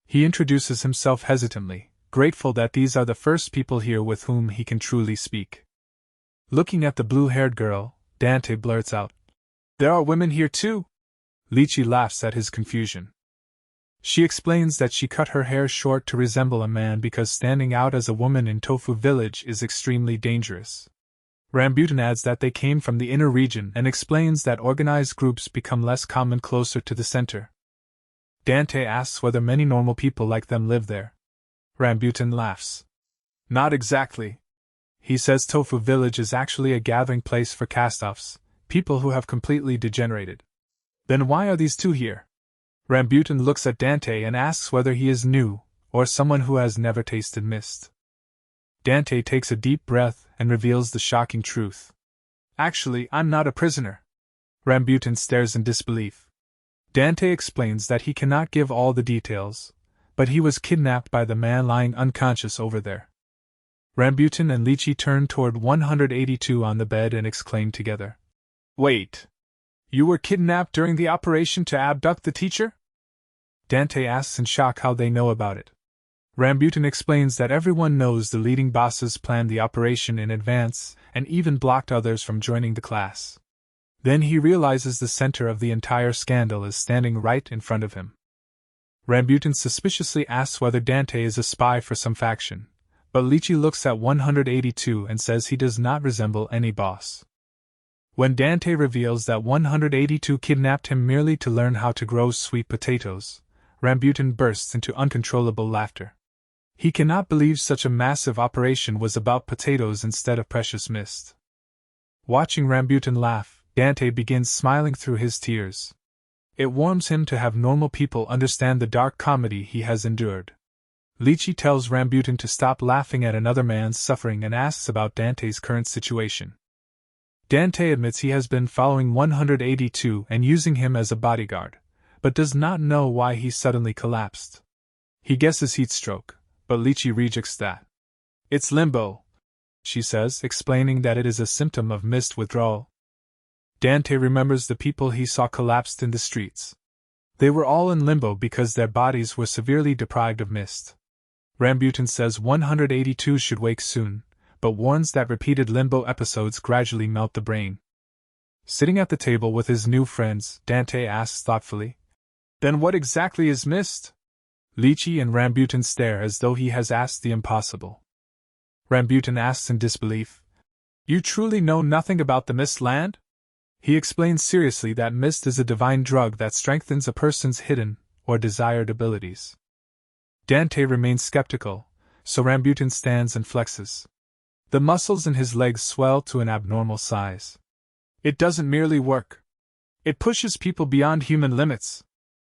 He introduces himself hesitantly, grateful that these are the first people here with whom he can truly speak. Looking at the blue-haired girl, Dan-tae blurts out, "There are women here too?" Lychee laughs at his confusion. She explains that she cut her hair short to resemble a man because standing out as a woman in Tofu Village is extremely dangerous. Rambutan adds that they came from the inner region and explains that organized groups become less common closer to the center. Dan-tae asks whether many normal people like them live there. Rambutan laughs. "Not exactly." He says Tofu Village is actually a gathering place for cast-offs, people who have completely degenerated. "Then why are these two here?" Rambutan looks at Dan-tae and asks whether he is new, or someone who has never tasted mist. Dan-tae takes a deep breath and reveals the shocking truth. "Actually, I'm not a prisoner." Rambutan stares in disbelief. Dan-tae explains that he cannot give all the details, but he was kidnapped by the man lying unconscious over there. Rambutan and Lychee turn toward 182 on the bed and exclaim together, "Wait! You were kidnapped during the operation to abduct the teacher?" Dan-tae asks in shock how they know about it. Rambutan explains that everyone knows the leading bosses planned the operation in advance and even blocked others from joining the class. Then he realizes the center of the entire scandal is standing right in front of him. Rambutan suspiciously asks whether Dan-tae is a spy for some faction, but Lychee looks at 182 and says he does not resemble any boss. When Dan-tae reveals that 182 kidnapped him merely to learn how to grow sweet potatoes, Rambutan bursts into uncontrollable laughter. He cannot believe such a massive operation was about potatoes instead of precious mist. Watching Rambutan laugh, Dan-tae begins smiling through his tears. It warms him to have normal people understand the dark comedy he has endured. Lychee tells Rambutan to stop laughing at another man's suffering and asks about Dan-tae's current situation. Dan-tae admits he has been following 182 and using him as a bodyguard, but does not know why he suddenly collapsed. He guesses heat stroke, but Lychee rejects that. "It's limbo," she says, explaining that it is a symptom of mist withdrawal. Dan-tae remembers the people he saw collapsed in the streets. They were all in limbo because their bodies were severely deprived of mist. Rambutan says 182 should wake soon, but warns that repeated limbo episodes gradually melt the brain. Sitting at the table with his new friends, Dan-tae asks thoughtfully, "Then what exactly is mist?" Lychee and Rambutan stare as though he has asked the impossible. Rambutan asks in disbelief, "You truly know nothing about the mist land?" He explains seriously that mist is a divine drug that strengthens a person's hidden or desired abilities. Dan-tae remains skeptical, so Rambutan stands and flexes. The muscles in his legs swell to an abnormal size. It doesn't merely work. It pushes people beyond human limits.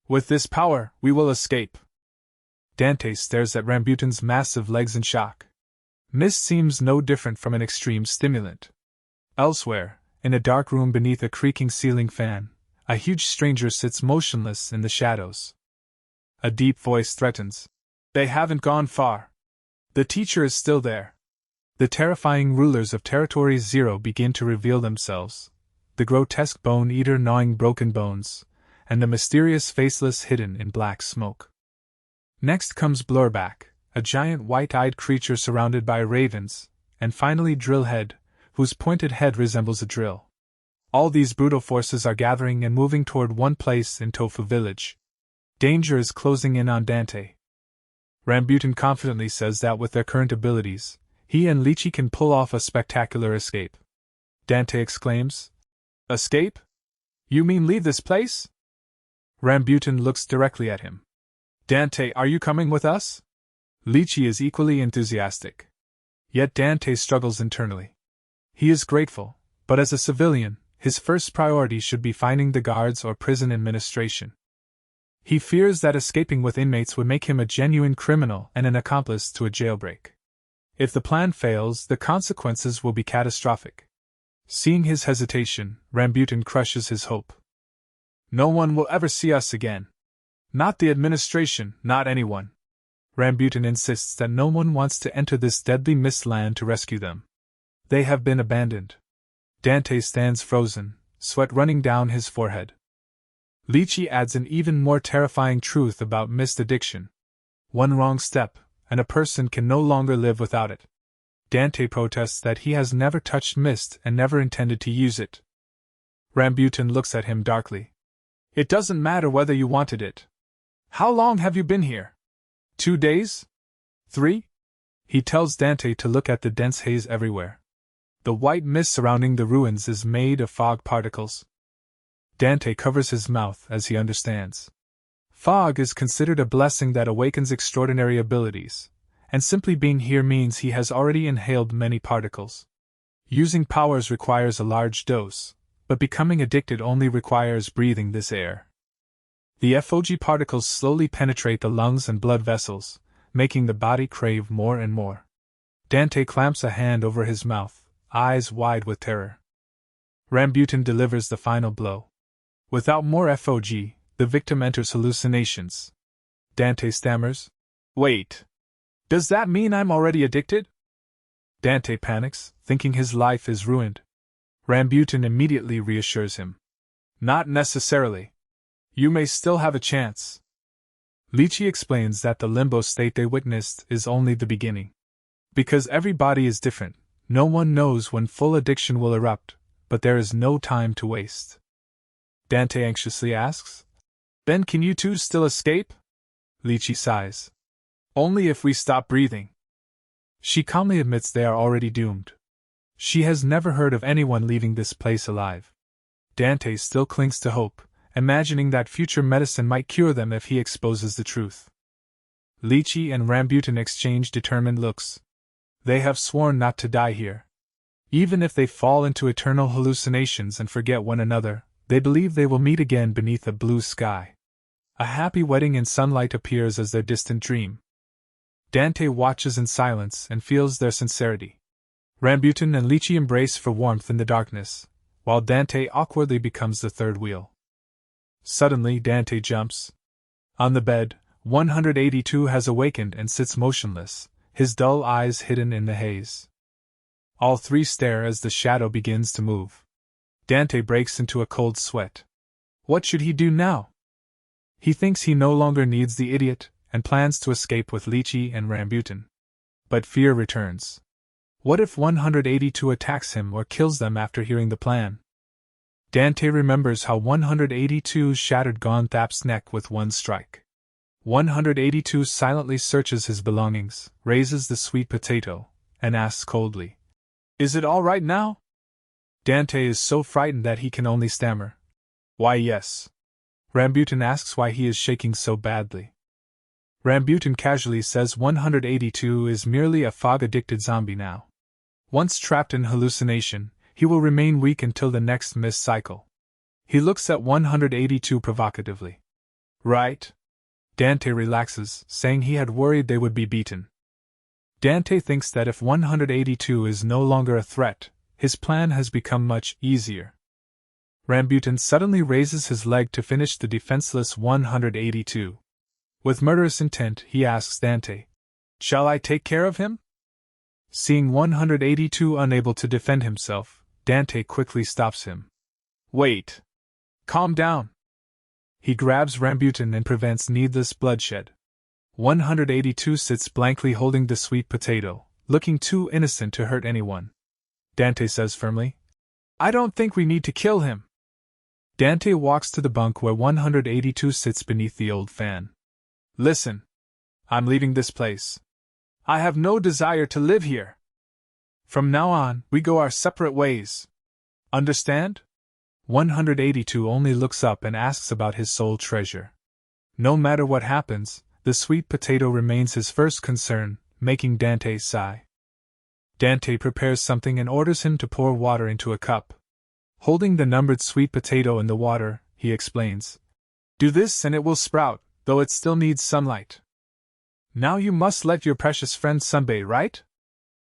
With this power, we will escape. Dan-tae stares at Rambutan's massive legs in shock. Mist seems no different from an extreme stimulant. Elsewhere, in a dark room beneath a creaking ceiling fan, a huge stranger sits motionless in the shadows. A deep voice threatens. They haven't gone far. The teacher is still there. The terrifying rulers of Territory Zero begin to reveal themselves, the grotesque bone-eater gnawing broken bones, and the mysterious faceless hidden in black smoke. Next comes Blurback, a giant white-eyed creature surrounded by ravens, and finally Drillhead, whose pointed head resembles a drill. All these brutal forces are gathering and moving toward one place in Tofu Village. Danger is closing in on Dan-tae. Rambutan confidently says that with their current abilities, he and Lychee can pull off a spectacular escape. Dan-tae exclaims, "Escape? You mean leave this place?" Rambutan looks directly at him. "Dan-tae, are you coming with us?" Lychee is equally enthusiastic. Yet Dan-tae struggles internally. He is grateful, but as a civilian, his first priority should be finding the guards or prison administration. He fears that escaping with inmates would make him a genuine criminal and an accomplice to a jailbreak. If the plan fails, the consequences will be catastrophic. Seeing his hesitation, Rambutan crushes his hope. "No one will ever see us again. Not the administration, not anyone." Rambutan insists that no one wants to enter this deadly mist land to rescue them. They have been abandoned. Dan-tae stands frozen, sweat running down his forehead. Lychee adds an even more terrifying truth about mist addiction. One wrong step, and a person can no longer live without it. Dan-tae protests that he has never touched mist and never intended to use it. Rambutan looks at him darkly. "It doesn't matter whether you wanted it. How long have you been here? 2 days? 3? He tells Dan-tae to look at the dense haze everywhere. The white mist surrounding the ruins is made of fog particles. Dan-tae covers his mouth as he understands. Fog is considered a blessing that awakens extraordinary abilities, and simply being here means he has already inhaled many particles. Using powers requires a large dose, but becoming addicted only requires breathing this air. The FOG particles slowly penetrate the lungs and blood vessels, making the body crave more and more. Dan-tae clamps a hand over his mouth, eyes wide with terror. Rambutan delivers the final blow. Without more FOG, the victim enters hallucinations. Dan-tae stammers, "Wait. Does that mean I'm already addicted?" Dan-tae panics, thinking his life is ruined. Rambutan immediately reassures him. "Not necessarily. You may still have a chance." Lychee explains that the limbo state they witnessed is only the beginning. Because every body is different, no one knows when full addiction will erupt, but there is no time to waste. Dan-tae anxiously asks, "Then can you two still escape?" Lychee sighs. "Only if we stop breathing." She calmly admits they are already doomed. She has never heard of anyone leaving this place alive. Dan-tae still clings to hope, imagining that future medicine might cure them if he exposes the truth. Lychee and Rambutan exchange determined looks. They have sworn not to die here. Even if they fall into eternal hallucinations and forget one another, they believe they will meet again beneath a blue sky. A happy wedding in sunlight appears as their distant dream. Dan-tae watches in silence and feels their sincerity. Rambutan and Lychee embrace for warmth in the darkness, while Dan-tae awkwardly becomes the third wheel. Suddenly Dan-tae jumps. On the bed, 182 has awakened and sits motionless, his dull eyes hidden in the haze. All three stare as the shadow begins to move. Dan-tae breaks into a cold sweat. What should he do now? He thinks he no longer needs the idiot, and plans to escape with Lychee and Rambutan. But fear returns. What if 182 attacks him or kills them after hearing the plan? Dan-tae remembers how 182 shattered Gon-thap's neck with one strike. 182 silently searches his belongings, raises the sweet potato, and asks coldly, "Is it all right now?" Dan-tae is so frightened that he can only stammer. Why yes. Rambutan asks why he is shaking so badly. Rambutan casually says 182 is merely a fog-addicted zombie now. Once trapped in hallucination, he will remain weak until the next mist cycle. He looks at 182 provocatively. Right? Dan-tae relaxes, saying he had worried they would be beaten. Dan-tae thinks that if 182 is no longer a threat, his plan has become much easier. Rambutan suddenly raises his leg to finish the defenseless 182. With murderous intent, he asks Dan-tae, "Shall I take care of him?" Seeing 182 unable to defend himself, Dan-tae quickly stops him. Wait. Calm down. He grabs Rambutan and prevents needless bloodshed. 182 sits blankly holding the sweet potato, looking too innocent to hurt anyone. Dan-tae says firmly, "I don't think we need to kill him." Dan-tae walks to the bunk where 182 sits beneath the old fan. "Listen. I'm leaving this place. I have no desire to live here. From now on, we go our separate ways. Understand?" 182 only looks up and asks about his soul treasure. No matter what happens, the sweet potato remains his first concern, making Dan-tae sigh. Dan-tae prepares something and orders him to pour water into a cup. Holding the numbered sweet potato in the water, he explains, "Do this and it will sprout, though it still needs sunlight. Now you must let your precious friend sunbathe, right?"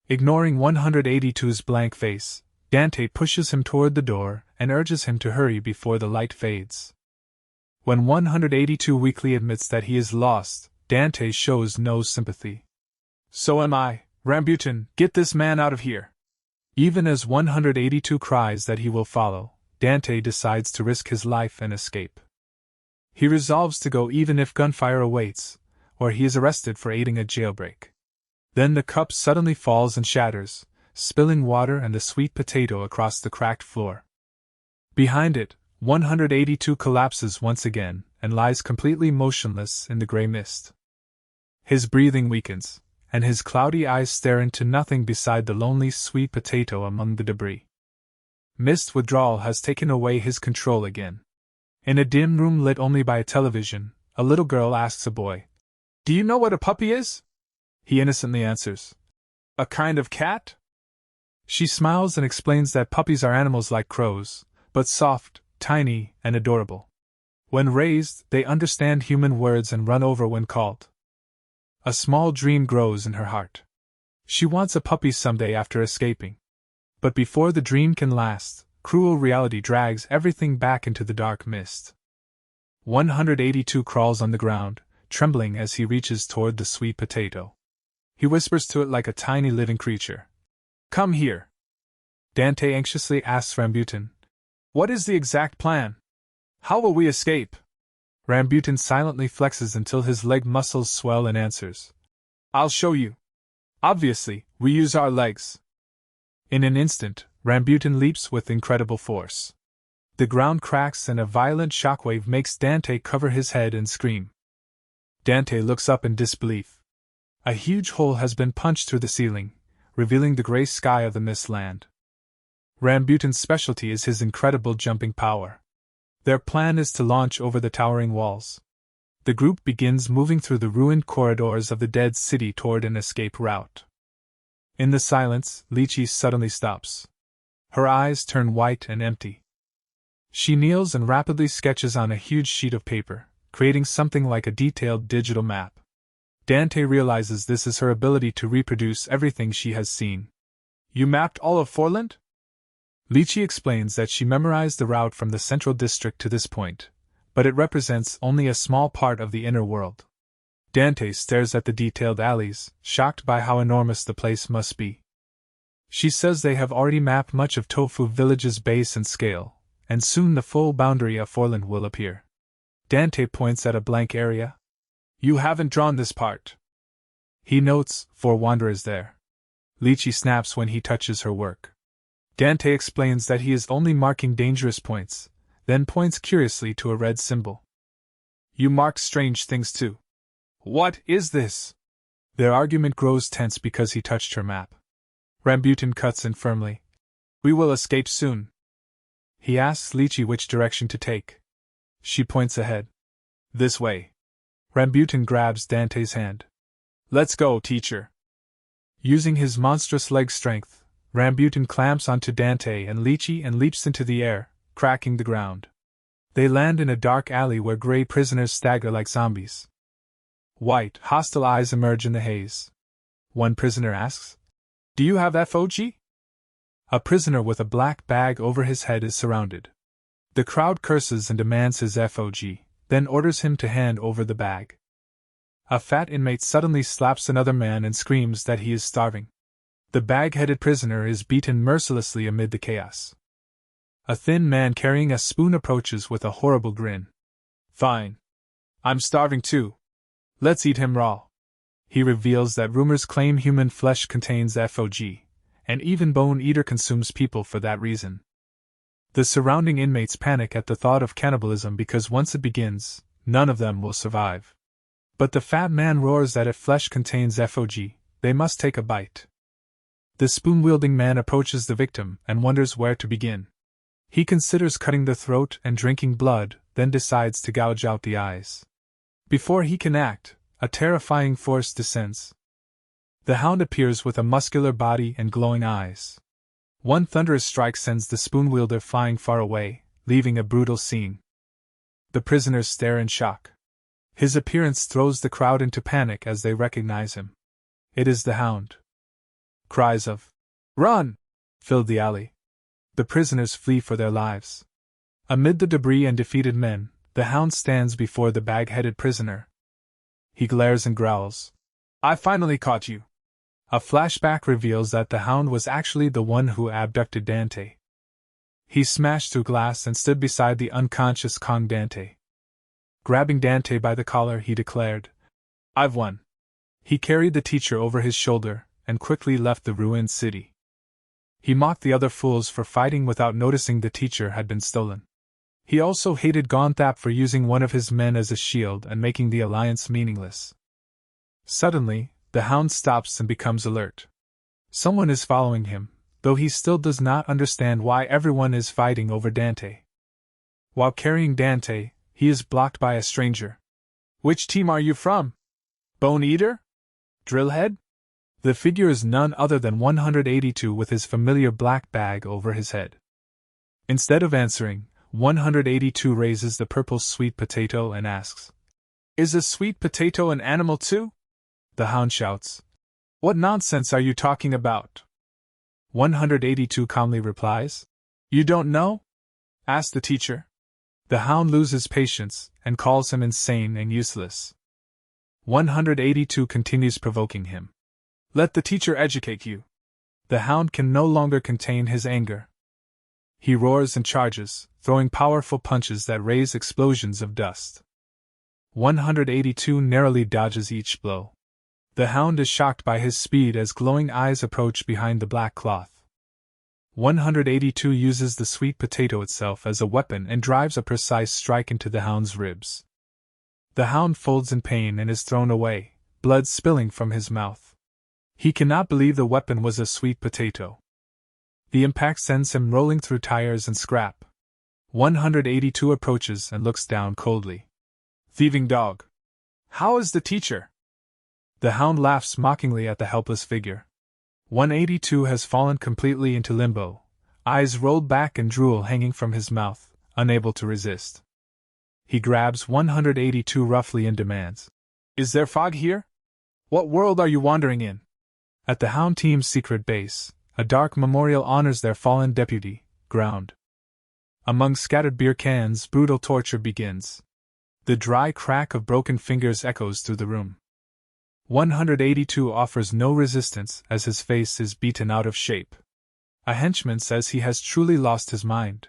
Ignoring 182's blank face, Dan-tae pushes him toward the door and urges him to hurry before the light fades. When 182 weakly admits that he is lost, Dan-tae shows no sympathy. "So am I, Rambutan, get this man out of here." Even as 182 cries that he will follow, Dan-tae decides to risk his life and escape. He resolves to go even if gunfire awaits, or he is arrested for aiding a jailbreak. Then the cup suddenly falls and shatters, spilling water and the sweet potato across the cracked floor. Behind it, 182 collapses once again and lies completely motionless in the gray mist. His breathing weakens, and his cloudy eyes stare into nothing beside the lonely sweet potato among the debris. Mist withdrawal has taken away his control again. In a dim room lit only by a television, a little girl asks a boy, "Do you know what a puppy is?" He innocently answers, "A kind of cat?" She smiles and explains that puppies are animals like crows, but soft, tiny, and adorable. When raised, they understand human words and run over when called. A small dream grows in her heart. She wants a puppy someday after escaping. But before the dream can last, cruel reality drags everything back into the dark mist. 182 crawls on the ground, trembling as he reaches toward the sweet potato. He whispers to it like a tiny living creature, "Come here." Dan-tae anxiously asks Rambutan, "What is the exact plan? How will we escape?" Rambutan silently flexes until his leg muscles swell and answers, "I'll show you. Obviously, we use our legs." In an instant, Rambutan leaps with incredible force. The ground cracks and a violent shockwave makes Dan-tae cover his head and scream. Dan-tae looks up in disbelief. A huge hole has been punched through the ceiling, revealing the gray sky of the mist land. Rambutan's specialty is his incredible jumping power. Their plan is to launch over the towering walls. The group begins moving through the ruined corridors of the dead city toward an escape route. In the silence, Lychee suddenly stops. Her eyes turn white and empty. She kneels and rapidly sketches on a huge sheet of paper, creating something like a detailed digital map. Dan-tae realizes this is her ability to reproduce everything she has seen. "You mapped all of Forland?" Lychee explains that she memorized the route from the central district to this point, but it represents only a small part of the inner world. Dan-tae stares at the detailed alleys, shocked by how enormous the place must be. She says they have already mapped much of Tofu Village's base and scale, and soon the full boundary of Forland will appear. Dan-tae points at a blank area. "You haven't drawn this part." He notes, "For wanderers there." Lychee snaps when he touches her work. Dan-tae explains that he is only marking dangerous points, then points curiously to a red symbol. "You mark strange things too. What is this?" Their argument grows tense because he touched her map. Rambutan cuts in firmly. "We will escape soon, He asks Lychee which direction to take. She points ahead. This way. Rambutan grabs Dan-tae's hand. Let's go, teacher. Using his monstrous leg strength, Rambutan clamps onto Dan-tae and Lychee and leaps into the air, cracking the ground. They land in a dark alley where gray prisoners stagger like zombies. White, hostile eyes emerge in the haze. One prisoner asks, "Do you have FOG?" A prisoner with a black bag over his head is surrounded. The crowd curses and demands his FOG, then orders him to hand over the bag. A fat inmate suddenly slaps another man and screams that he is starving. The bag-headed prisoner is beaten mercilessly amid the chaos. A thin man carrying a spoon approaches with a horrible grin. "Fine. I'm starving too. Let's eat him raw." He reveals that rumors claim human flesh contains FOG, and even Bone Eater consumes people for that reason. The surrounding inmates panic at the thought of cannibalism because once it begins, none of them will survive. But the fat man roars that if flesh contains FOG, they must take a bite. The spoon-wielding man approaches the victim and wonders where to begin. He considers cutting the throat and drinking blood, then decides to gouge out the eyes. Before he can act, a terrifying force descends. The hound appears with a muscular body and glowing eyes. One thunderous strike sends the spoon-wielder flying far away, leaving a brutal scene. The prisoners stare in shock. His appearance throws the crowd into panic as they recognize him. It is the hound. Cries of "Run!" fill the alley. The prisoners flee for their lives. Amid the debris and defeated men, the hound stands before the bag-headed prisoner. He glares and growls. "I finally caught you." A flashback reveals that the hound was actually the one who abducted Dan-tae. He smashed through glass and stood beside the unconscious Kang Dan-tae. Grabbing Dan-tae by the collar, he declared, "I've won." He carried the teacher over his shoulder and quickly left the ruined city. He mocked the other fools for fighting without noticing the teacher had been stolen. He also hated Dan-tae for using one of his men as a shield and making the alliance meaningless. Suddenly, the hound stops and becomes alert. Someone is following him, though he still does not understand why everyone is fighting over Dan-tae. While carrying Dan-tae, he is blocked by a stranger. "Which team are you from? Bone Eater? Drillhead?" The figure is none other than 182 with his familiar black bag over his head. Instead of answering, 182 raises the purple sweet potato and asks, "Is a sweet potato an animal too?" The hound shouts, "What nonsense are you talking about?" 182 calmly replies, "You don't know?" Ask the teacher. The hound loses patience and calls him insane and useless. 182 continues provoking him. "Let the teacher educate you." The hound can no longer contain his anger. He roars and charges, throwing powerful punches that raise explosions of dust. 182 narrowly dodges each blow. The hound is shocked by his speed as glowing eyes approach behind the black cloth. 182 uses the sweet potato itself as a weapon and drives a precise strike into the hound's ribs. The hound folds in pain and is thrown away, blood spilling from his mouth. He cannot believe the weapon was a sweet potato. The impact sends him rolling through tires and scrap. 182 approaches and looks down coldly. "Thieving dog! How is the teacher?" The hound laughs mockingly at the helpless figure. 182 has fallen completely into limbo, eyes rolled back and drool hanging from his mouth, unable to resist. He grabs 182 roughly and demands, "Is there fog here? What world are you wandering in?" At the hound team's secret base, a dark memorial honors their fallen deputy, Ground. Among scattered beer cans, brutal torture begins. The dry crack of broken fingers echoes through the room. 182 offers no resistance as his face is beaten out of shape. A henchman says he has truly lost his mind.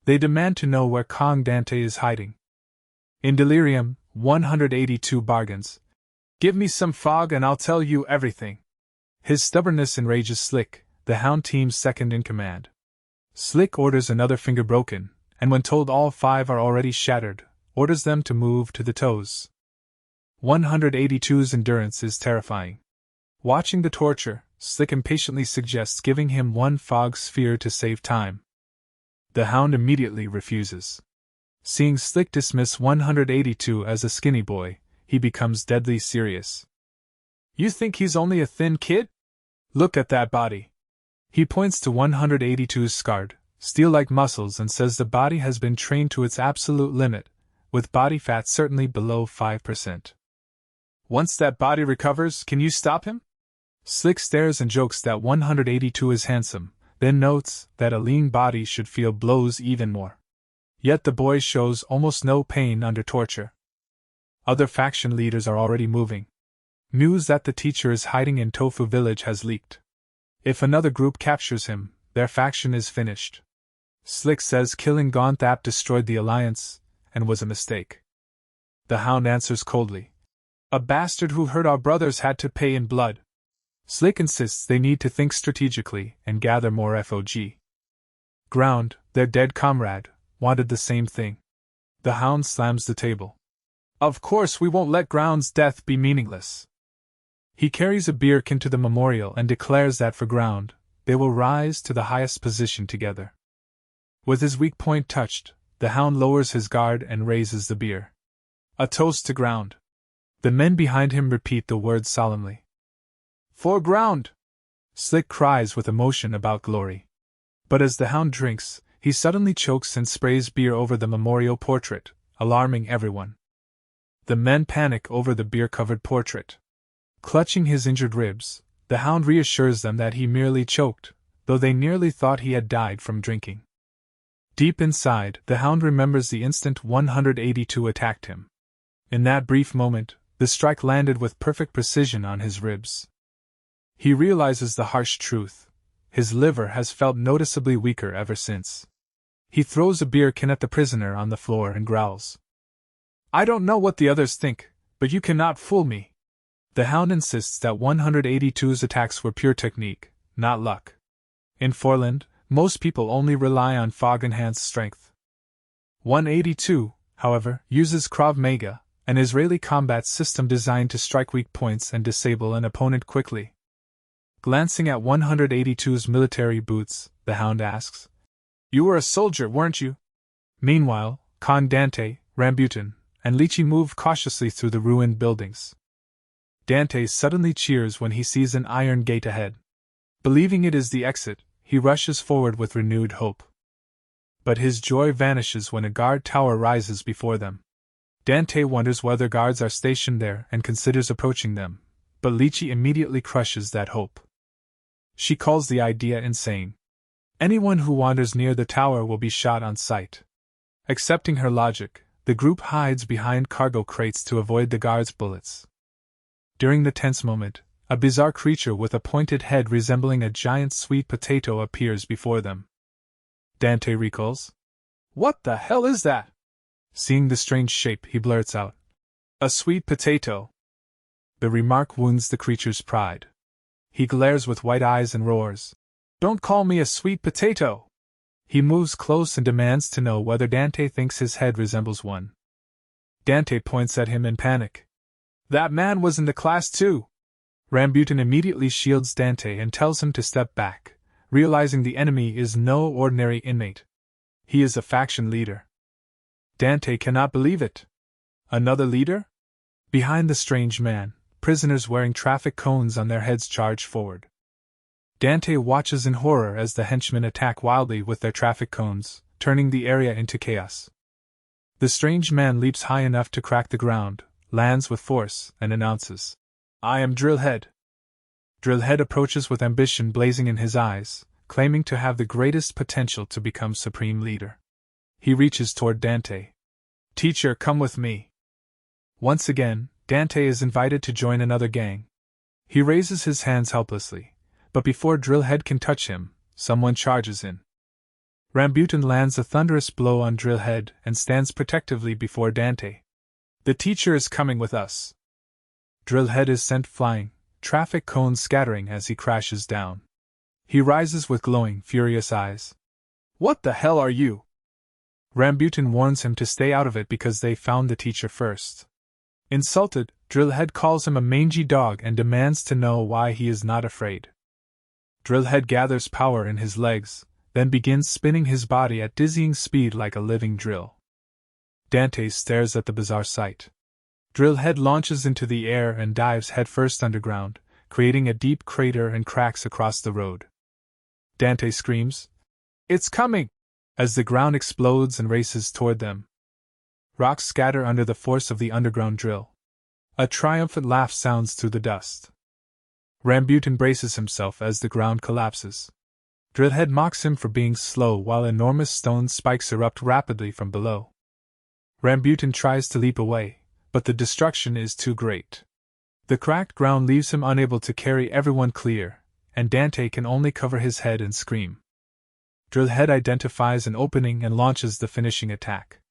They demand to know where Kang Dan-tae is hiding. In delirium, 182 bargains. "Give me some fog and I'll tell you everything." His stubbornness enrages Slick, the hound team's second in command. Slick orders another finger broken, and when told all 5 are already shattered, orders them to move to the toes. 182's endurance is terrifying. Watching the torture, Slick impatiently suggests giving him one fog sphere to save time. The hound immediately refuses. Seeing Slick dismiss 182 as a skinny boy, he becomes deadly serious. You think he's only a thin kid? Look at that body. He points to 182's scarred, steel-like muscles and says the body has been trained to its absolute limit, with body fat certainly below 5%. Once that body recovers, can you stop him? Slick stares and jokes that 182 is handsome, then notes that a lean body should feel blows even more. Yet the boy shows almost no pain under torture. Other faction leaders are already moving. News that the teacher is hiding in Tofu Village has leaked. If another group captures him, their faction is finished. Slick says killing Gonthap destroyed the alliance, and was a mistake. The hound answers coldly. A bastard who hurt our brothers had to pay in blood. Slick insists they need to think strategically and gather more FOG. Ground, their dead comrade, wanted the same thing. The hound slams the table. Of course we won't let Ground's death be meaningless. He carries a beer can to the memorial and declares that for Ground, they will rise to the highest position together. With his weak point touched, the hound lowers his guard and raises the beer. A toast to Ground. The men behind him repeat the words solemnly. For Ground! Slick cries with emotion about glory. But as the hound drinks, he suddenly chokes and sprays beer over the memorial portrait, alarming everyone. The men panic over the beer-covered portrait. Clutching his injured ribs, the hound reassures them that he merely choked, though they nearly thought he had died from drinking. Deep inside, the hound remembers the instant 182 attacked him. In that brief moment, the strike landed with perfect precision on his ribs. He realizes the harsh truth. His liver has felt noticeably weaker ever since. He throws a beer can at the prisoner on the floor and growls. I don't know what the others think, but you cannot fool me. The hound insists that 182's attacks were pure technique, not luck. In Forland, most people only rely on fog-enhanced strength. 182, however, uses Krav Maga, an Israeli combat system designed to strike weak points and disable an opponent quickly. Glancing at 182's military boots, the hound asks, You were a soldier, weren't you? Meanwhile, Kang Dan-tae, Rambutan, and Lychee move cautiously through the ruined buildings. Dan-tae suddenly cheers when he sees an iron gate ahead. Believing it is the exit, he rushes forward with renewed hope. But his joy vanishes when a guard tower rises before them. Dan-tae wonders whether guards are stationed there and considers approaching them, but Lychee immediately crushes that hope. She calls the idea insane. Anyone who wanders near the tower will be shot on sight. Accepting her logic, the group hides behind cargo crates to avoid the guards' bullets. During the tense moment, a bizarre creature with a pointed head resembling a giant sweet potato appears before them. Dan-tae recalls. What the hell is that? Seeing the strange shape, he blurts out. A sweet potato. The remark wounds the creature's pride. He glares with white eyes and roars. Don't call me a sweet potato! He moves close and demands to know whether Dan-tae thinks his head resembles one. Dan-tae points at him in panic. That man was in the class too! Rambutan immediately shields Dan-tae and tells him to step back, realizing the enemy is no ordinary inmate. He is a faction leader. Dan-tae cannot believe it. Another leader? Behind the strange man, prisoners wearing traffic cones on their heads charge forward. Dan-tae watches in horror as the henchmen attack wildly with their traffic cones, turning the area into chaos. The strange man leaps high enough to crack the ground, lands with force, and announces, I am Drillhead. Drillhead approaches with ambition blazing in his eyes, claiming to have the greatest potential to become supreme leader. He reaches toward Dan-tae. Teacher, come with me. Once again, Dan-tae is invited to join another gang. He raises his hands helplessly, but before Drillhead can touch him, someone charges in. Rambutan lands a thunderous blow on Drillhead and stands protectively before Dan-tae. The teacher is coming with us. Drillhead is sent flying, traffic cones scattering as he crashes down. He rises with glowing, furious eyes. What the hell are you? Rambutan warns him to stay out of it because they found the teacher first. Insulted, Drillhead calls him a mangy dog and demands to know why he is not afraid. Drillhead gathers power in his legs, then begins spinning his body at dizzying speed like a living drill. Dan-tae stares at the bizarre sight. Drillhead launches into the air and dives headfirst underground, creating a deep crater and cracks across the road. Dan-tae screams, "It's coming!" as the ground explodes and races toward them. Rocks scatter under the force of the underground drill. A triumphant laugh sounds through the dust. Rambutan braces himself as the ground collapses. Drillhead mocks him for being slow while enormous stone spikes erupt rapidly from below. Rambutan tries to leap away, but the destruction is too great. The cracked ground leaves him unable to carry everyone clear, and Dan-tae can only cover his head and scream. Drillhead identifies an opening and launches the finishing attack.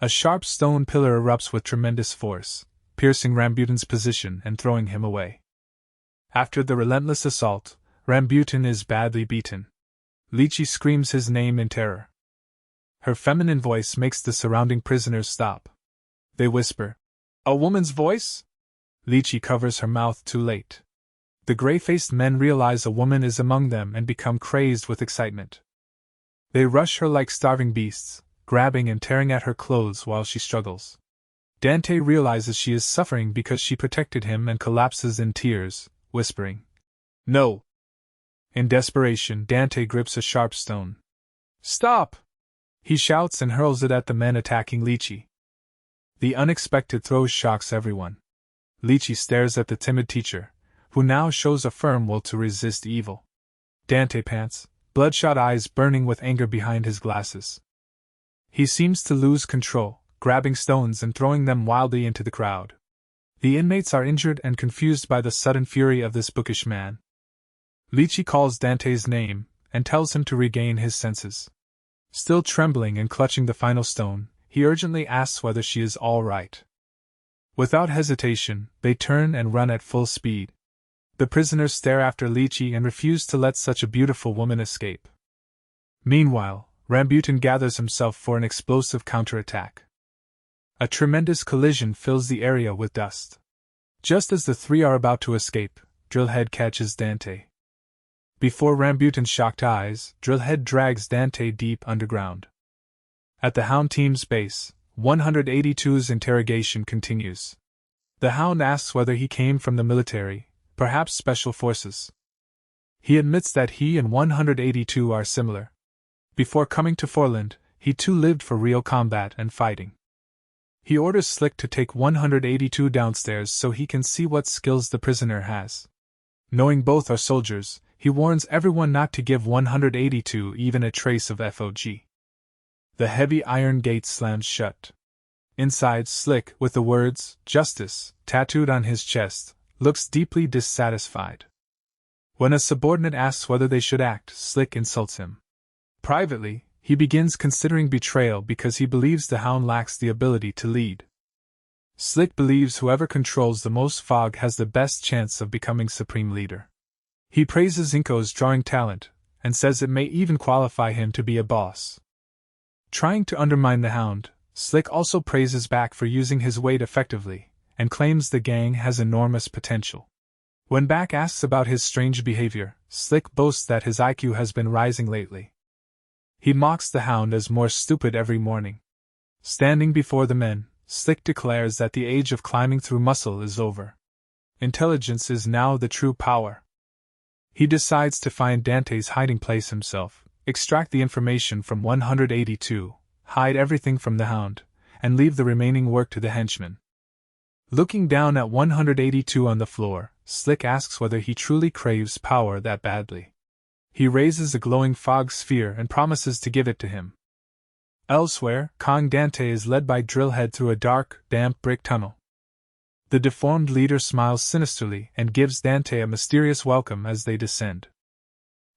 A sharp stone pillar erupts with tremendous force, piercing Rambutan's position and throwing him away. After the relentless assault, Rambutan is badly beaten. Lychee screams his name in terror. Her feminine voice makes the surrounding prisoners stop. They whisper, "A woman's voice?" Lychee covers her mouth too late. The gray-faced men realize a woman is among them and become crazed with excitement. They rush her like starving beasts, grabbing and tearing at her clothes while she struggles. Dan-tae realizes she is suffering because she protected him and collapses in tears, whispering, "No!" In desperation, Dan-tae grips a sharp stone. "Stop!" he shouts and hurls it at the men attacking Lychee. The unexpected throw shocks everyone. Lychee stares at the timid teacher, who now shows a firm will to resist evil. Dan-tae pants, bloodshot eyes burning with anger behind his glasses. He seems to lose control, grabbing stones and throwing them wildly into the crowd. The inmates are injured and confused by the sudden fury of this bookish man. Lychee calls Dan-tae's name and tells him to regain his senses. Still trembling and clutching the final stone, he urgently asks whether she is all right. Without hesitation, they turn and run at full speed. The prisoners stare after Lychee and refuse to let such a beautiful woman escape. Meanwhile, Rambutan gathers himself for an explosive counterattack. A tremendous collision fills the area with dust. Just as the three are about to escape, Drillhead catches Dan-tae. Before Rambutan's shocked eyes, Drillhead drags Dan-tae deep underground. At the Hound team's base, 182's interrogation continues. The Hound asks whether he came from the military, perhaps special forces. He admits that he and 182 are similar. Before coming to Forland, he too lived for real combat and fighting. He orders Slick to take 182 downstairs so he can see what skills the prisoner has. Knowing both are soldiers, he warns everyone not to give 182 even a trace of FOG. The heavy iron gate slams shut. Inside, Slick, with the words, "Justice," tattooed on his chest, looks deeply dissatisfied. When a subordinate asks whether they should act, Slick insults him. Privately, he begins considering betrayal because he believes the Hound lacks the ability to lead. Slick believes whoever controls the most fog has the best chance of becoming supreme leader. He praises Inko's drawing talent, and says it may even qualify him to be a boss. Trying to undermine the Hound, Slick also praises Back for using his weight effectively, and claims the gang has enormous potential. When Back asks about his strange behavior, Slick boasts that his IQ has been rising lately. He mocks the Hound as more stupid every morning. Standing before the men, Slick declares that the age of climbing through muscle is over. Intelligence is now the true power. He decides to find Dan-tae's hiding place himself, extract the information from 182, hide everything from the Hound, and leave the remaining work to the henchmen. Looking down at 182 on the floor, Slick asks whether he truly craves power that badly. He raises a glowing fog sphere and promises to give it to him. Elsewhere, Kang Dan-tae is led by Drillhead through a dark, damp brick tunnel. The deformed leader smiles sinisterly and gives Dan-tae a mysterious welcome as they descend.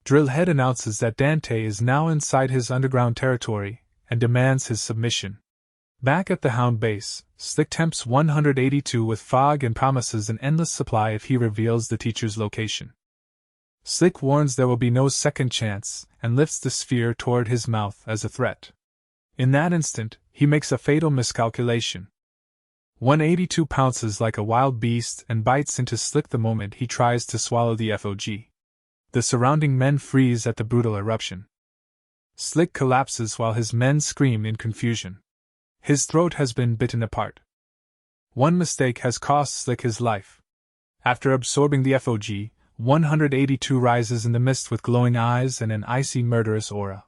Drillhead announces that Dan-tae is now inside his underground territory and demands his submission. Back at the Hound base, Slick tempts 182 with fog and promises an endless supply if he reveals the teacher's location. Slick warns there will be no second chance and lifts the sphere toward his mouth as a threat. In that instant, he makes a fatal miscalculation. 182 pounces like a wild beast and bites into Slick the moment he tries to swallow the FOG. The surrounding men freeze at the brutal eruption. Slick collapses while his men scream in confusion. His throat has been bitten apart. One mistake has cost Slick his life. After absorbing the FOG, 182 rises in the mist with glowing eyes and an icy murderous aura.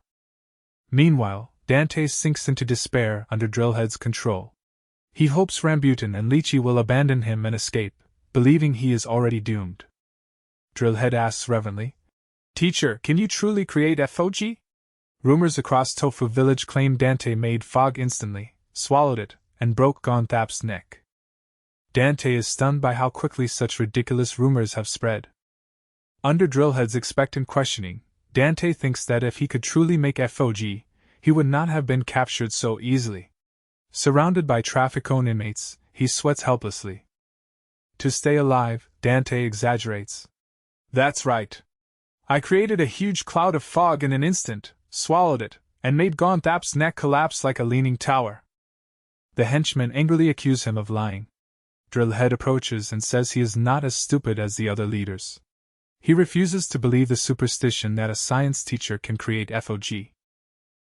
Meanwhile, Dan-tae sinks into despair under Drillhead's control. He hopes Rambutan and Lychee will abandon him and escape, believing he is already doomed. Drillhead asks reverently, "Teacher, can you truly create FOG?" Rumors across Tofu Village claim Dan-tae made fog instantly, swallowed it, and broke Gonthap's neck. Dan-tae is stunned by how quickly such ridiculous rumors have spread. Under Drillhead's expectant questioning, Dan-tae thinks that if he could truly make FOG, he would not have been captured so easily. Surrounded by traffic-owned inmates, he sweats helplessly. To stay alive, Dan-tae exaggerates. "That's right. I created a huge cloud of fog in an instant, swallowed it, and made Gonthap's neck collapse like a leaning tower." The henchmen angrily accuse him of lying. Drillhead approaches and says he is not as stupid as the other leaders. He refuses to believe the superstition that a science teacher can create FOG.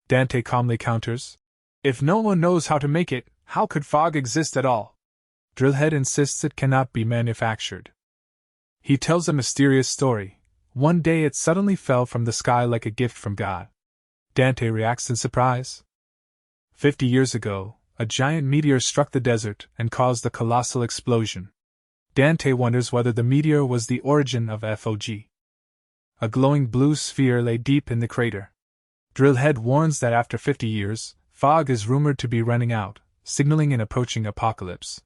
Dan-tae calmly counters, "If no one knows how to make it, how could fog exist at all?" Drillhead insists it cannot be manufactured. He tells a mysterious story. One day it suddenly fell from the sky like a gift from God. Dan-tae reacts in surprise. 50 years ago, a giant meteor struck the desert and caused a colossal explosion. Dan-tae wonders whether the meteor was the origin of FOG. A glowing blue sphere lay deep in the crater. Drillhead warns that after 50 years, fog is rumored to be running out, signaling an approaching apocalypse.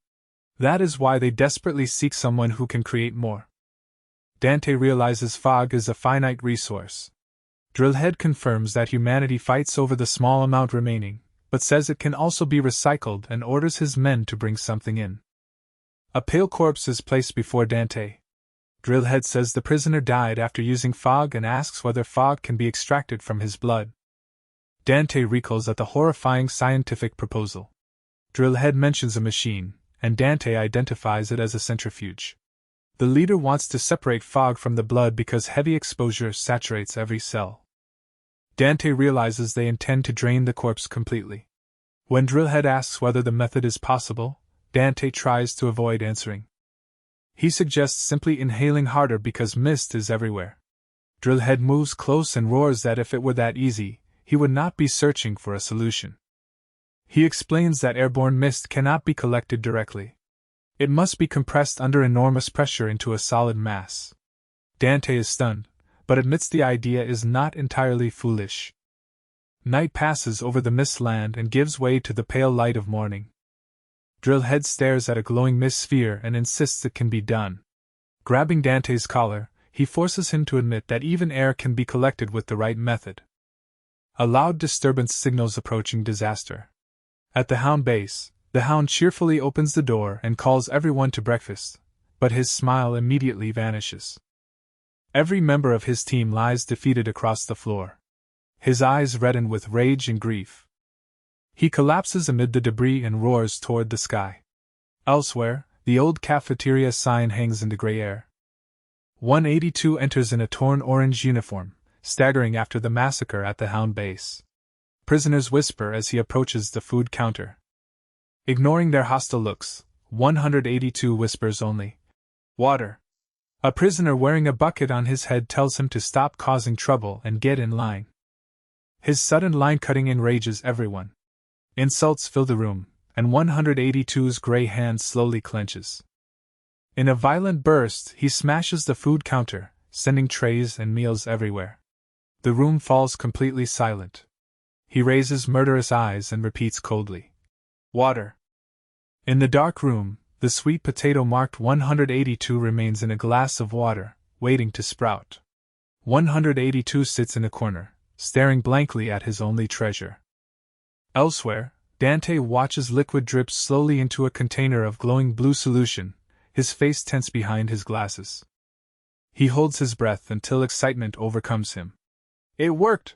That is why they desperately seek someone who can create more. Dan-tae realizes fog is a finite resource. Drillhead confirms that humanity fights over the small amount remaining, but says it can also be recycled and orders his men to bring something in. A pale corpse is placed before Dan-tae. Drillhead says the prisoner died after using fog and asks whether fog can be extracted from his blood. Dan-tae recoils at the horrifying scientific proposal. Drillhead mentions a machine, and Dan-tae identifies it as a centrifuge. The leader wants to separate fog from the blood because heavy exposure saturates every cell. Dan-tae realizes they intend to drain the corpse completely. When Drillhead asks whether the method is possible, Dan-tae tries to avoid answering. He suggests simply inhaling harder because mist is everywhere. Drillhead moves close and roars that if it were that easy, he would not be searching for a solution. He explains that airborne mist cannot be collected directly. It must be compressed under enormous pressure into a solid mass. Dan-tae is stunned, but admits the idea is not entirely foolish. Night passes over the mist land and gives way to the pale light of morning. Drillhead stares at a glowing mist sphere and insists it can be done. Grabbing Dan-tae's collar, he forces him to admit that even air can be collected with the right method. A loud disturbance signals approaching disaster. At the Hound base, the Hound cheerfully opens the door and calls everyone to breakfast, but his smile immediately vanishes. Every member of his team lies defeated across the floor. His eyes redden with rage and grief. He collapses amid the debris and roars toward the sky. Elsewhere, the old cafeteria sign hangs in the gray air. 182 enters in a torn orange uniform, staggering after the massacre at the Hound base. Prisoners whisper as he approaches the food counter. Ignoring their hostile looks, 182 whispers only, "Water." A prisoner wearing a bucket on his head tells him to stop causing trouble and get in line. His sudden line-cutting enrages everyone. Insults fill the room, and 182's gray hand slowly clenches. In a violent burst, he smashes the food counter, sending trays and meals everywhere. The room falls completely silent. He raises murderous eyes and repeats coldly, "Water." In the dark room, the sweet potato marked 182 remains in a glass of water, waiting to sprout. 182 sits in a corner, staring blankly at his only treasure. Elsewhere, Dan-tae watches liquid drip slowly into a container of glowing blue solution, his face tense behind his glasses. He holds his breath until excitement overcomes him. It worked!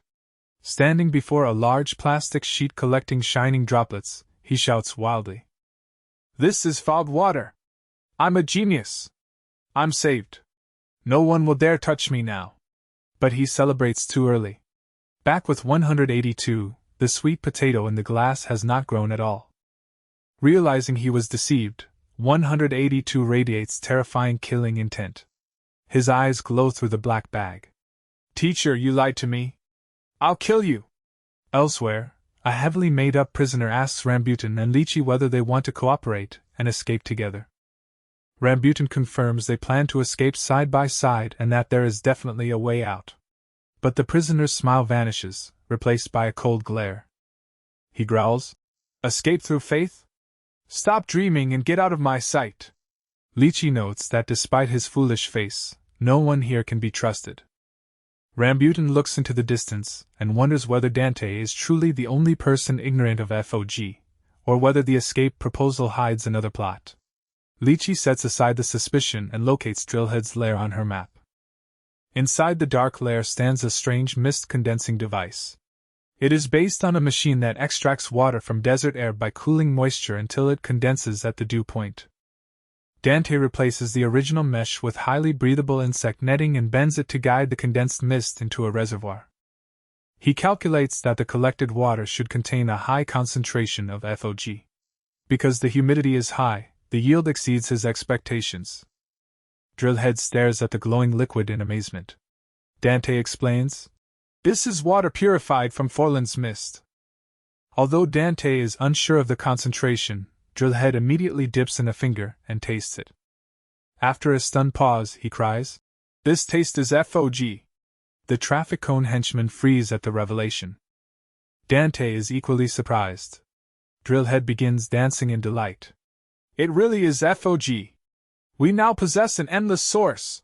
Standing before a large plastic sheet collecting shining droplets, he shouts wildly, "This is fog water! I'm a genius! I'm saved! No one will dare touch me now!" But he celebrates too early. Back with 182, the sweet potato in the glass has not grown at all. Realizing he was deceived, 182 radiates terrifying killing intent. His eyes glow through the black bag. Teacher, you lied to me. I'll kill you. Elsewhere, a heavily made-up prisoner asks Rambutan and Lychee whether they want to cooperate and escape together. Rambutan confirms they plan to escape side by side and that there is definitely a way out. But the prisoner's smile vanishes, replaced by a cold glare. He growls, "Escape through faith? Stop dreaming and get out of my sight." Lychee notes that despite his foolish face, no one here can be trusted. Rambutan looks into the distance and wonders whether Dan-tae is truly the only person ignorant of FOG, or whether the escape proposal hides another plot. Lychee sets aside the suspicion and locates Drillhead's lair on her map. Inside the dark lair stands a strange mist-condensing device. It is based on a machine that extracts water from desert air by cooling moisture until it condenses at the dew point. Dan-tae replaces the original mesh with highly breathable insect netting and bends it to guide the condensed mist into a reservoir. He calculates that the collected water should contain a high concentration of FOG. Because the humidity is high, the yield exceeds his expectations. Drillhead stares at the glowing liquid in amazement. Dan-tae explains, "This is water purified from Forland's mist." Although Dan-tae is unsure of the concentration, Drillhead immediately dips in a finger and tastes it. After a stunned pause, he cries, "This taste is FOG." The traffic cone henchmen freeze at the revelation. Dan-tae is equally surprised. Drillhead begins dancing in delight. "It really is FOG. We now possess an endless source."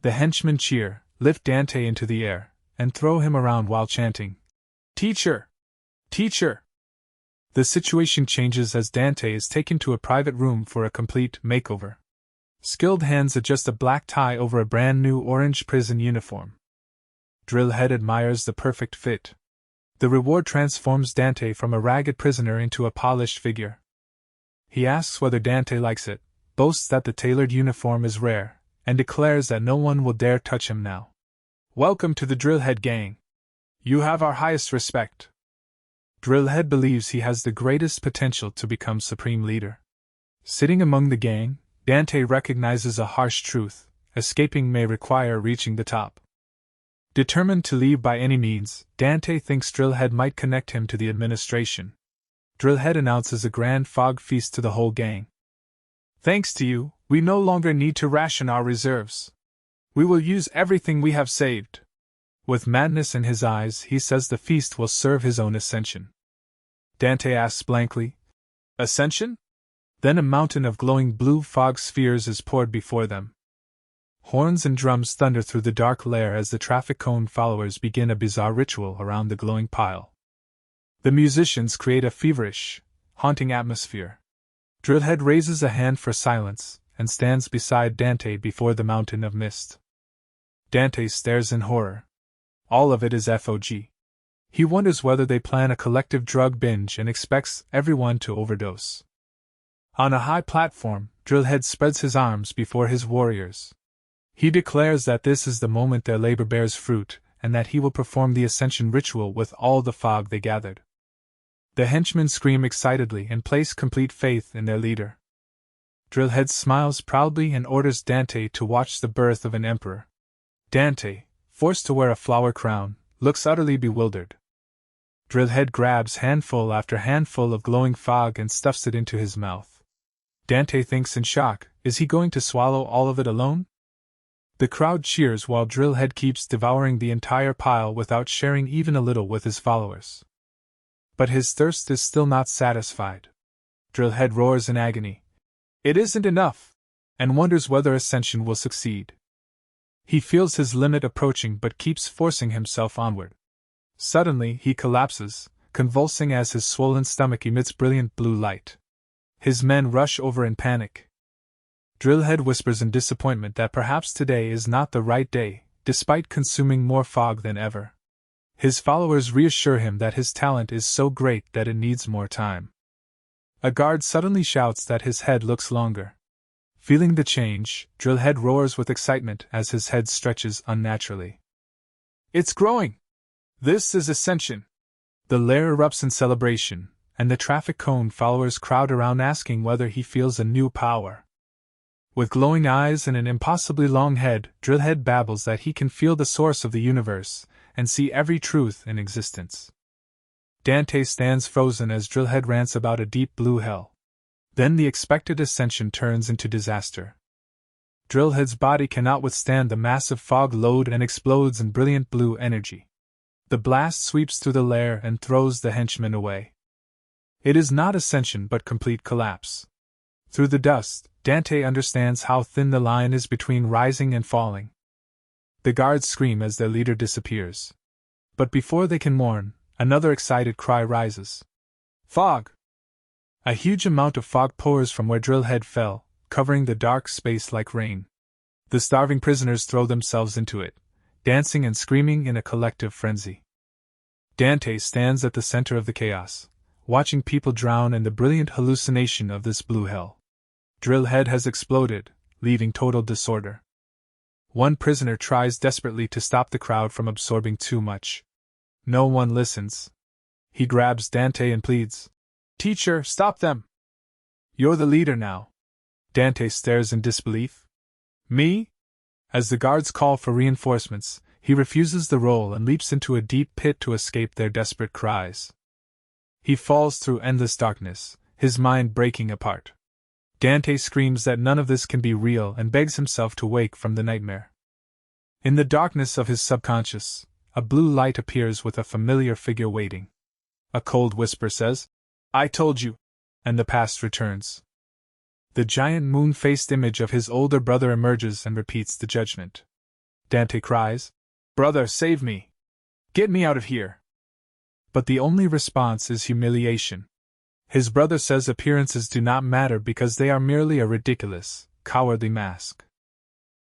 The henchmen cheer, lift Dan-tae into the air, and throw him around while chanting, "Teacher! Teacher!" The situation changes as Dan-tae is taken to a private room for a complete makeover. Skilled hands adjust a black tie over a brand new orange prison uniform. Drillhead admires the perfect fit. The reward transforms Dan-tae from a ragged prisoner into a polished figure. He asks whether Dan-tae likes it, boasts that the tailored uniform is rare, and declares that no one will dare touch him now. "Welcome to the Drillhead gang. You have our highest respect." Drillhead believes he has the greatest potential to become supreme leader. Sitting among the gang, Dan-tae recognizes a harsh truth: escaping may require reaching the top. Determined to leave by any means, Dan-tae thinks Drillhead might connect him to the administration. Drillhead announces a grand fog feast to the whole gang. "Thanks to you, we no longer need to ration our reserves. We will use everything we have saved." With madness in his eyes, he says the feast will serve his own ascension. Dan-tae asks blankly, "Ascension?" Then a mountain of glowing blue fog spheres is poured before them. Horns and drums thunder through the dark lair as the traffic cone followers begin a bizarre ritual around the glowing pile. The musicians create a feverish, haunting atmosphere. Drillhead raises a hand for silence and stands beside Dan-tae before the mountain of mist. Dan-tae stares in horror. All of it is FOG. He wonders whether they plan a collective drug binge and expects everyone to overdose. On a high platform, Drillhead spreads his arms before his warriors. He declares that this is the moment their labor bears fruit, and that he will perform the ascension ritual with all the fog they gathered. The henchmen scream excitedly and place complete faith in their leader. Drillhead smiles proudly and orders Dan-tae to watch the birth of an emperor. Dan-tae, forced to wear a flower crown, looks utterly bewildered. Drillhead grabs handful after handful of glowing fog and stuffs it into his mouth. Dan-tae thinks in shock, is he going to swallow all of it alone? The crowd cheers while Drillhead keeps devouring the entire pile without sharing even a little with his followers. But his thirst is still not satisfied. Drillhead roars in agony. It isn't enough, and wonders whether ascension will succeed. He feels his limit approaching but keeps forcing himself onward. Suddenly he collapses, convulsing as his swollen stomach emits brilliant blue light. His men rush over in panic. Drillhead whispers in disappointment that perhaps today is not the right day, despite consuming more fog than ever. His followers reassure him that his talent is so great that it needs more time. A guard suddenly shouts that his head looks longer. Feeling the change, Drillhead roars with excitement as his head stretches unnaturally. "It's growing!" This is ascension! The lair erupts in celebration, and the traffic cone followers crowd around asking whether he feels a new power. With glowing eyes and an impossibly long head, Drillhead babbles that he can feel the source of the universe, and see every truth in existence. Dan-tae stands frozen as Drillhead rants about a deep blue hell. Then the expected ascension turns into disaster. Drillhead's body cannot withstand the massive fog load and explodes in brilliant blue energy. The blast sweeps through the lair and throws the henchmen away. It is not ascension but complete collapse. Through the dust, Dan-tae understands how thin the line is between rising and falling. The guards scream as their leader disappears. But before they can mourn, another excited cry rises. Fog! A huge amount of fog pours from where Drillhead fell, covering the dark space like rain. The starving prisoners throw themselves into it, dancing and screaming in a collective frenzy. Dan-tae stands at the center of the chaos, watching people drown in the brilliant hallucination of this blue hell. Drillhead has exploded, leaving total disorder. One prisoner tries desperately to stop the crowd from absorbing too much. No one listens. He grabs Dan-tae and pleads, "Teacher, stop them! You're the leader now." Dan-tae stares in disbelief. "Me?" As the guards call for reinforcements, he refuses the role and leaps into a deep pit to escape their desperate cries. He falls through endless darkness, his mind breaking apart. Dan-tae screams that none of this can be real and begs himself to wake from the nightmare. In the darkness of his subconscious, a blue light appears with a familiar figure waiting. A cold whisper says, "I told you," and the past returns. The giant moon-faced image of his older brother emerges and repeats the judgment. Dan-tae cries, "Brother, save me! Get me out of here!" But the only response is humiliation. His brother says appearances do not matter because they are merely a ridiculous, cowardly mask.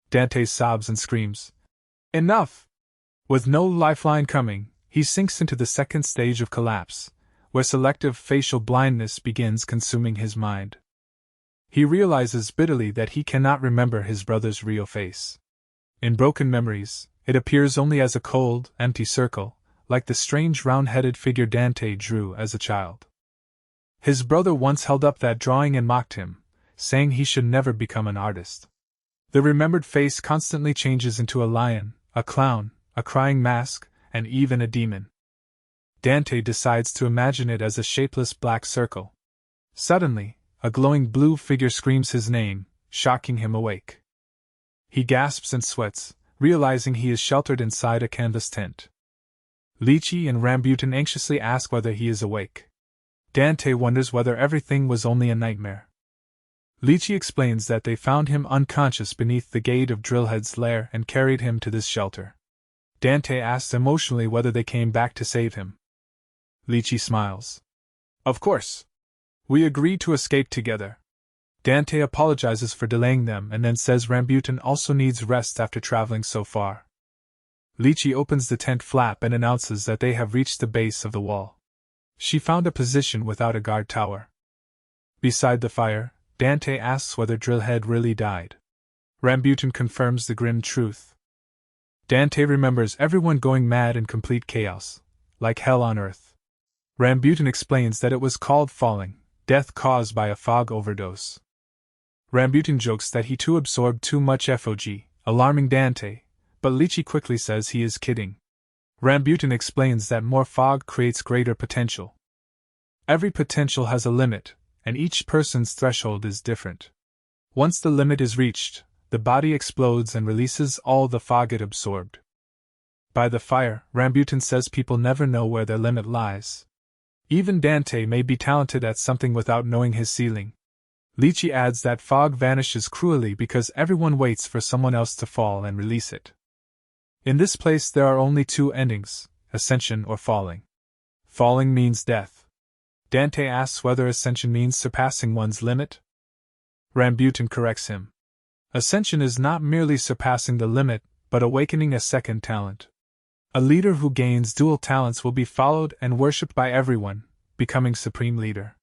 Dan-tae sobs and screams, "Enough!" With no lifeline coming, he sinks into the second stage of collapse, where selective facial blindness begins consuming his mind. He realizes bitterly that he cannot remember his brother's real face. In broken memories, it appears only as a cold, empty circle, like the strange round-headed figure Dan-tae drew as a child. His brother once held up that drawing and mocked him, saying he should never become an artist. The remembered face constantly changes into a lion, a clown, a crying mask, and even a demon. Dan-tae decides to imagine it as a shapeless black circle. Suddenly, a glowing blue figure screams his name, shocking him awake. He gasps and sweats, realizing he is sheltered inside a canvas tent. Lychee and Rambutan anxiously ask whether he is awake. Dan-tae wonders whether everything was only a nightmare. Lychee explains that they found him unconscious beneath the gate of Drillhead's lair and carried him to this shelter. Dan-tae asks emotionally whether they came back to save him. Lychee smiles. "Of course. We agreed to escape together." Dan-tae apologizes for delaying them and then says Rambutan also needs rest after traveling so far. Lychee opens the tent flap and announces that they have reached the base of the wall. She found a position without a guard tower. Beside the fire, Dan-tae asks whether Drillhead really died. Rambutan confirms the grim truth. Dan-tae remembers everyone going mad in complete chaos, like hell on earth. Rambutan explains that it was called falling, death caused by a fog overdose. Rambutan jokes that he too absorbed too much FOG, alarming Dan-tae, but Lychee quickly says he is kidding. Rambutan explains that more fog creates greater potential. Every potential has a limit, and each person's threshold is different. Once the limit is reached, the body explodes and releases all the fog it absorbed. By the fire, Rambutan says people never know where their limit lies. Even Dan-tae may be talented at something without knowing his ceiling. Lychee adds that fog vanishes cruelly because everyone waits for someone else to fall and release it. In this place there are only two endings, ascension or falling. Falling means death. Dan-tae asks whether ascension means surpassing one's limit. Rambutan corrects him. Ascension is not merely surpassing the limit, but awakening a second talent. A leader who gains dual talents will be followed and worshipped by everyone, becoming supreme leader.